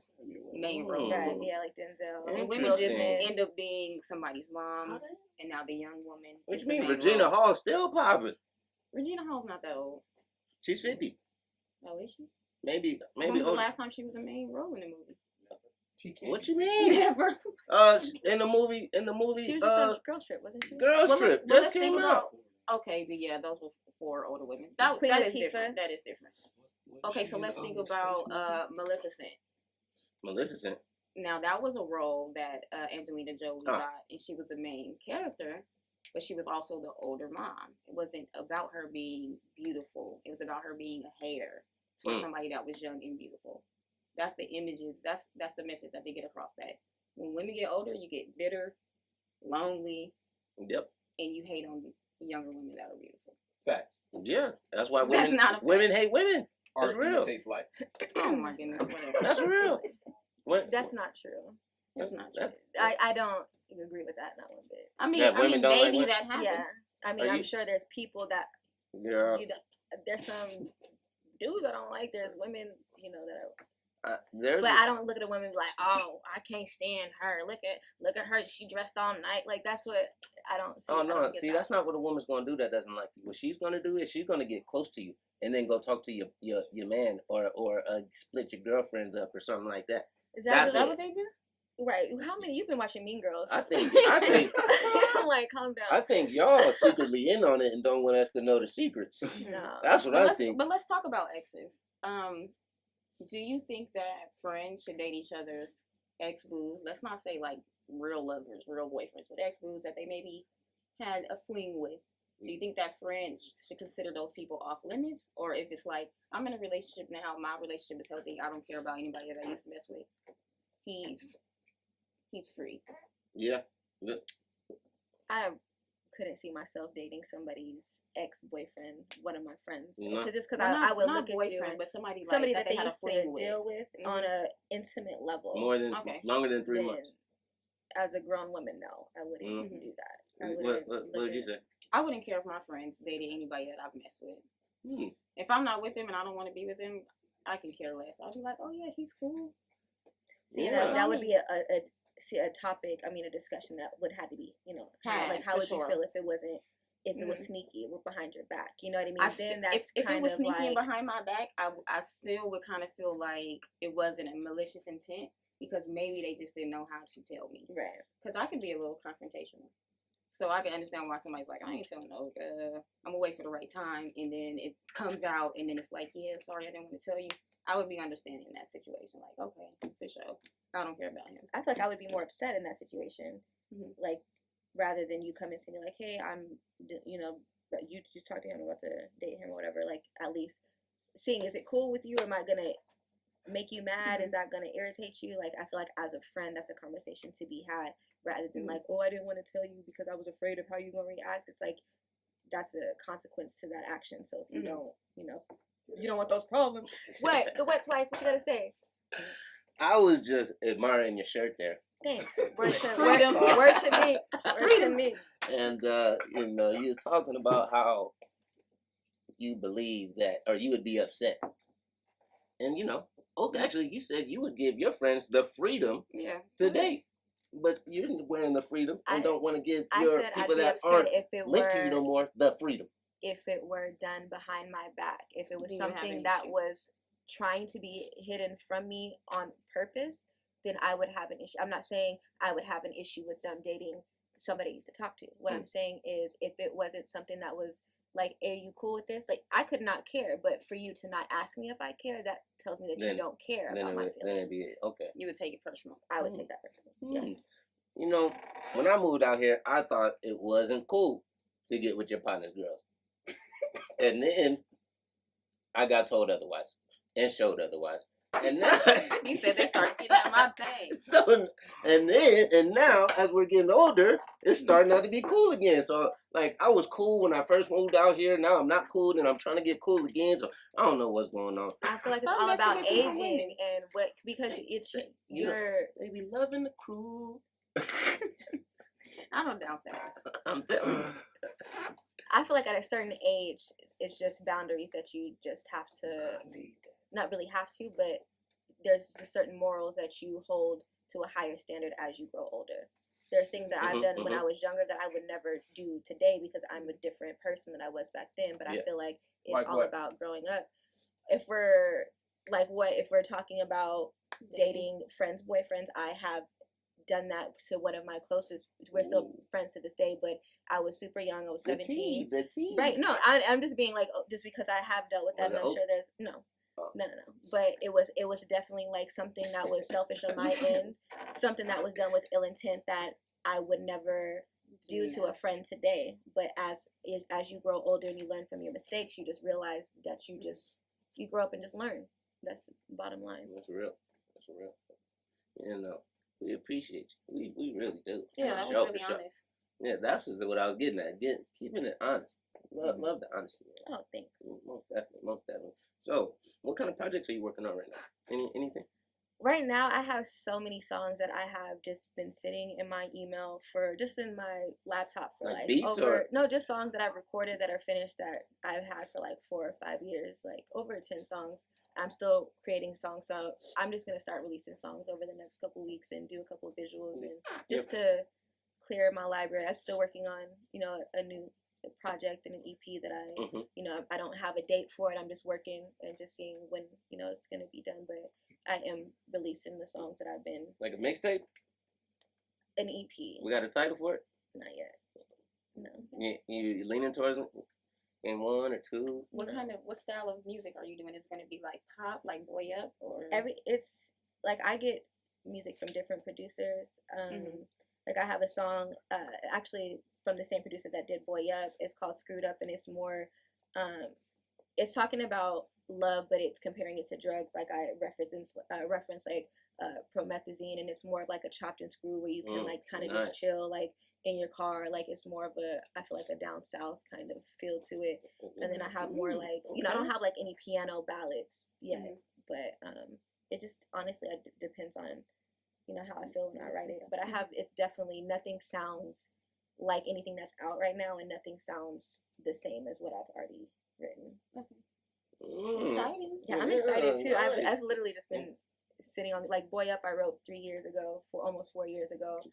main role. Right, yeah, like Denzel. And women just end up being somebody's mom, and now the young woman. What you mean? Regina Hall still popping. Regina Hall's not that old. She's 50. Oh, is she? Maybe. When was the last time she was a main role in a movie? She can't. What you mean? Yeah, first. In the movie. She was just on Girls Trip, wasn't she? Girls Trip. Just came out. Okay, but yeah, those were for older women. That is different. That is different. Okay, so let's think about Maleficent. Maleficent. Now that was a role that Angelina Jolie got, and she was the main character, but she was also the older mom. It wasn't about her being beautiful. It was about her being a hater to somebody that was young and beautiful. That's the images. That's the message that they get across. That when women get older, you get bitter, lonely. Yep. And you hate on younger women that are beautiful. Facts. Yeah, that's why women hate women. That's real. Imitates life. Oh my goodness, whatever. That's real. That's not true. That's not true. I don't agree with that, not one bit. I mean, maybe that happens. Yeah. I'm sure there's people that. Yeah. There's some dudes I don't like. There's women, that But I don't look at a woman and be like, oh, I can't stand her. Look at her. She dressed all night. Like, that's what I don't see. Oh no, see, that's not what a woman's gonna do that doesn't like you. What she's gonna do is she's gonna get close to you and then go talk to your man or split your girlfriends up or something like that. Is that what they do? Right. How many? You've been watching Mean Girls. I think. I'm like, calm down. I think y'all secretly in on it and don't want us to know the secrets. No. That's what I think. But let's talk about exes. Do you think that friends should date each other's ex-boos? Let's not say like real lovers, real boyfriends, but ex-boos that they maybe had a fling with. Do you think that friends should consider those people off limits? Or if it's like, I'm in a relationship now, my relationship is healthy, I don't care about anybody that I used to mess with. He's free. Yeah. I couldn't see myself dating somebody's ex-boyfriend, one of my friends, because I would look at you, but somebody that they used to deal with on a intimate level, longer than 3 months. As a grown woman, no, I wouldn't do that. What did you say? I wouldn't care if my friends dated anybody that I've messed with. If I'm not with them and I don't want to be with them, I can care less. I'll be like, oh yeah, he's cool. See, that would be a topic. I mean, a discussion that would have to be, like, how would you feel if it wasn't, if it was sneaky behind your back? You know what I mean? Then that's if it was sneaky behind my back, I still would kind of feel like it wasn't a malicious intent because maybe they just didn't know how to tell me. Right. Because I can be a little confrontational. So I can understand why somebody's like, I ain't telling no, I'm gonna wait for the right time, and then it comes out, and then it's like, yeah, sorry, I didn't want to tell you. I would be understanding in that situation, like, okay, for sure, I don't care about him. I feel like I would be more upset in that situation, like, rather than you come and say, like, hey, you just talk to him about to date him or whatever, like, at least seeing, is it cool with you, or am I gonna make you mad? Is that gonna irritate you? Like, I feel like as a friend, that's a conversation to be had, rather than like, oh, I didn't want to tell you because I was afraid of how you're gonna react. It's like, that's a consequence to that action. So if you don't, you don't want those problems. What Twice? What you gotta say? I was just admiring your shirt there. Thanks. Word to me. And you was talking about how you believe that, or you would be upset. And actually, you said you would give your friends the freedom to date, but you're wearing the freedom and don't want to give your people that aren't linked to you no more the freedom. If it were done behind my back, if it was something that was trying to be hidden from me on purpose, then I would have an issue. I'm not saying I would have an issue with them dating somebody I used to talk to. What I'm saying is, if it wasn't something that was like, are you cool with this? Like, I could not care, but for you to not ask me if I care, that tells me that you don't care about my feelings. Then it'd be okay. You would take it personal. I would take that personal. Yes. When I moved out here, I thought it wasn't cool to get with your partner's girls. And then I got told otherwise and showed otherwise. And now you said they started getting out my thing. So and now as we're getting older, it's starting not to be cool again. So like, I was cool when I first moved out here. Now I'm not cool, and I'm trying to get cool again. So I don't know what's going on. I feel like it's all about aging and because it's they be loving the crew. I don't doubt that. I'm telling you. I feel like at a certain age, it's just boundaries that you just have to, not really have to, but there's just certain morals that you hold to a higher standard as you grow older. There's things that I've done when I was younger that I would never do today because I'm a different person than I was back then. But I feel like it's all about growing up. If we're talking about dating friends, boyfriends, I have done that to one of my closest. We're still friends to this day, but I was super young. I was 17. The tea. Right? No, I'm just being like, just because I have dealt with that, and I'm sure there's no. But it was definitely like something that was selfish on my end, something that was done with ill intent that I would never do to a friend today. But as you grow older and you learn from your mistakes, you just realize that you grow up and just learn. That's the bottom line. That's real. We appreciate you. We really do. Yeah, that was really honest. Yeah, that's just what I was getting at. Keeping it honest. Love the honesty. Man. Oh, thanks. Most definitely. So, what kind of projects are you working on right now? Anything? Right now, I have so many songs that I have just been sitting in my email just in my laptop for like beats just songs that I've recorded that are finished that I've had for like 4 or 5 years, like over 10 songs I'm still creating songs, so I'm just gonna start releasing songs over the next couple weeks and do a couple of visuals and just to clear my library. I'm still working on, a new project and an EP that I don't have a date for it. I'm just working and just seeing when, it's gonna be done. But I am releasing the songs that I've been. Like a mixtape? An EP. We got a title for it? Not yet. No. You leaning towards it? In one or two? What style of music are you doing? Is it going to be like pop, like Boy Up, or it's like I get music from different producers. Like I have a song actually from the same producer that did Boy Up. It's called Screwed Up, and it's more it's talking about love, but it's comparing it to drugs. Like I reference like promethazine, and it's more of like a chopped and screw where you can like kind of just chill like in your car. Like it's more of I feel like a down south kind of feel to it. And then I have more like, I don't have like any piano ballads yet, but it just honestly depends on, how I feel when I write it. But it's definitely, nothing sounds like anything that's out right now, and nothing sounds the same as what I've already written. Exciting. Yeah, I'm excited too. Nice. I've literally just been sitting on, like, Boy Up I wrote 3 years ago, almost 4 years ago,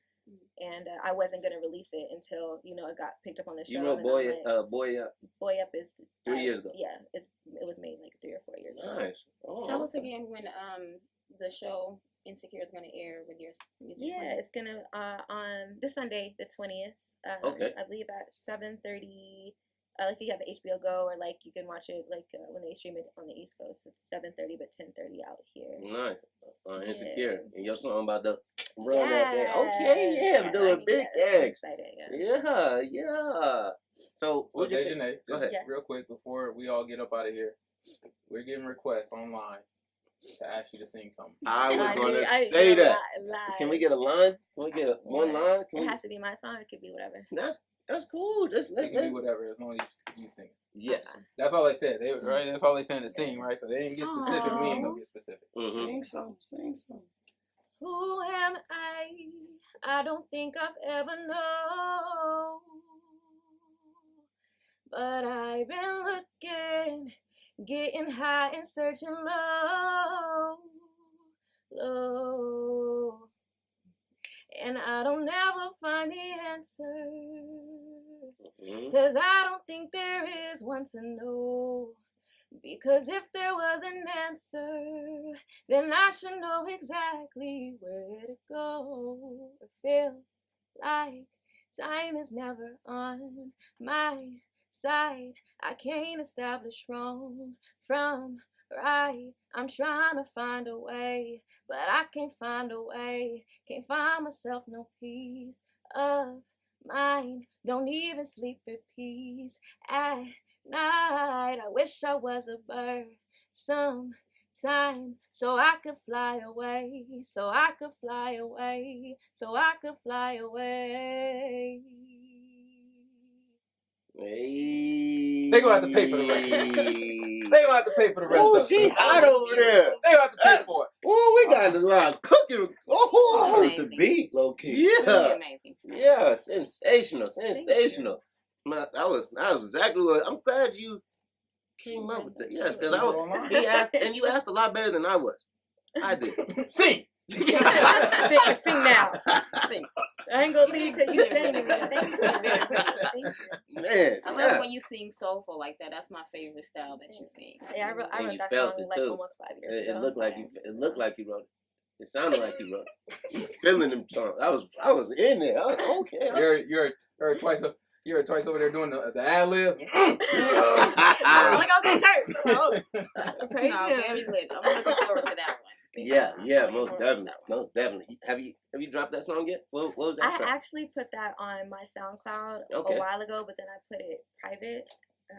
and I wasn't gonna release it until it got picked up on the show. You wrote Boy Up. Boy Up is 3 years ago. Yeah, it was made like 3 or 4 years ago. Nice. Tell us again when the show Insecure is gonna air with your music. Yeah, it's gonna on this Sunday, the 20th. Okay. I believe at 7:30. Like you have HBO Go, or like you can watch it like when they stream it on the East Coast. It's 7:30, but 10:30 out here. Nice. Insecure. And your song about the run that day. Okay, yeah, I'm doing big things. Excited. Yeah. So DejaNay, go ahead. Real quick before we all get up out of here, we're getting requests online to ask you to sing something. I was gonna say that. Can we get a line? Can we get one line? It has to be my song. It could be whatever. That's cool. It can be whatever as long as you sing. Yes. That's all they said. Right? That's all they saying to sing, right? So they didn't get specific. We ain't gonna get specific. Mm-hmm. Sing some. Who am I? I don't think I've ever known. But I've been looking, getting high and searching low. And I don't ever find the answer. 'Cause I don't think there is one to know. Because if there was an answer, then I should know exactly where to go. It feels like time is never on my side. I can't establish wrong from right. I'm trying to find a way, but I can't find a way. Can't find myself no peace of mind. Don't even sleep at peace at night. I wish I was a bird sometime, so I could fly away, so I could fly away, so I could fly away. Hey. They gonna have to pay for the rest. They gonna have to pay for the rest. Oh, she hot over there. They gonna have to pay for it. Oh, we got a lot of cooking. Oh, the beat, low key. Yeah. Really amazing. Yeah, sensational. Man, that was exactly what. I'm glad you came up with that. Yes, because you asked a lot better than I was. I did. Sing. Sing now. Sing. I ain't gonna leave till you sing to me. Thank you. Man, I love when you sing soulful like that. That's my favorite style that you sing. Yeah, I wrote that song like almost 5 years ago. It looked like you wrote it. It sounded like you wrote it. You feeling them songs. I was in there. Okay. You're twice over there doing the ad lib. Like I was in church. Very lit. I'm looking forward to that one. Yeah, most definitely. Have you dropped that song yet? What was that? I actually put that on my SoundCloud a while ago, but then I put it private.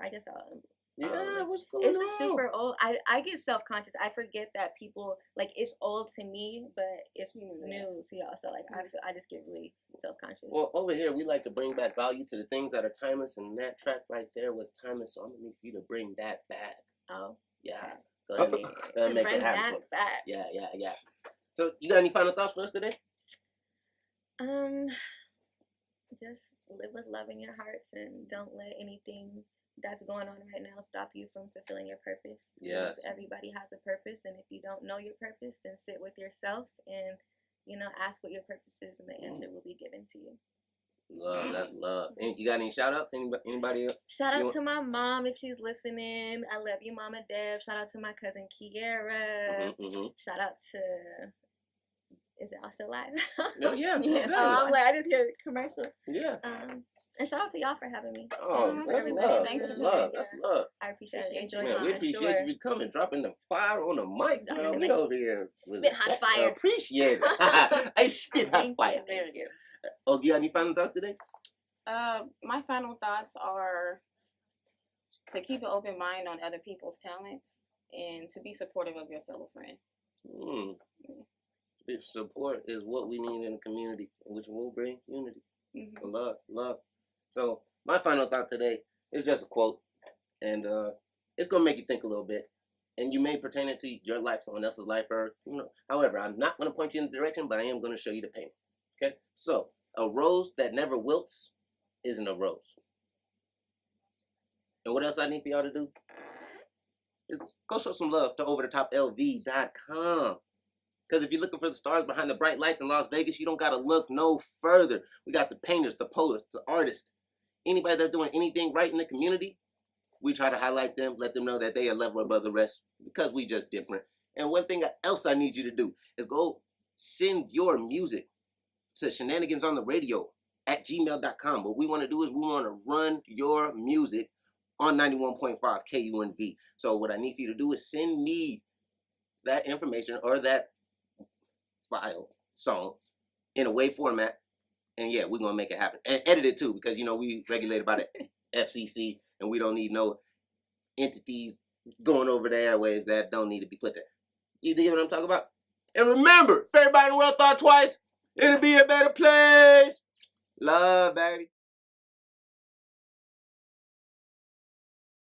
I guess what's going on? It's a super old. I get self-conscious. I forget that people like it's old to me, but it's new to y'all. So like I just get really self-conscious. Well, over here we like to bring back value to the things that are timeless, and that track right there was timeless. So I'm gonna need you to bring that back. Oh. Yeah. Okay. Go ahead, make it happen. Back. Yeah. So you got any final thoughts for us today? Just live with love in your hearts and don't let anything that's going on right now stop you from fulfilling your purpose. Yes. Because everybody has a purpose, and if you don't know your purpose, then sit with yourself and, ask what your purpose is, and the answer will be given to you. Love, that's love. And you got any shout outs? Anybody else? Shout out to my mom if she's listening. I love you, Mama Deb. Shout out to my cousin Kiera. Shout out to, is it also live? Oh, yeah. Yes. I'm like, I just hear the commercial. Yeah. And shout out to y'all for having me. Oh, that's love. Thanks That's for love. doing That's love. I appreciate it. Enjoy Man, we appreciate you coming, dropping the fire on the mic. We over here. Spit hot fire. Appreciate it. I spit hot fire. Very good. Oh, you got any final thoughts today? My final thoughts are to keep an open mind on other people's talents and to be supportive of your fellow friend. Support is what we need in the community, which will bring unity. Love. So my final thought today is just a quote, and it's gonna make you think a little bit, and you may pertain it to your life, someone else's life, or However, I'm not gonna point you in the direction, but I am gonna show you the paint. Okay. So a rose that never wilts isn't a rose. And what else I need for y'all to do is go show some love to OverTheTopLV.com. Because if you're looking for the stars behind the bright lights in Las Vegas, you don't got to look no further. We got the painters, the poets, the artists, anybody that's doing anything right in the community. We try to highlight them, let them know that they are a level above the rest because we just different. And one thing else I need you to do is go send your music to shenanigansontheradio@gmail.com. What we want to do is we want to run your music on 91.5 KUNV. So what I need for you to do is send me that information or that file song in a WAV format, and yeah, we're gonna make it happen and edit it too, because we regulated by the FCC and we don't need no entities going over the airwaves that don't need to be put there. You dig what I'm talking about? And remember, if everybody in the world thought twice, it'd be a better place. Love, baby.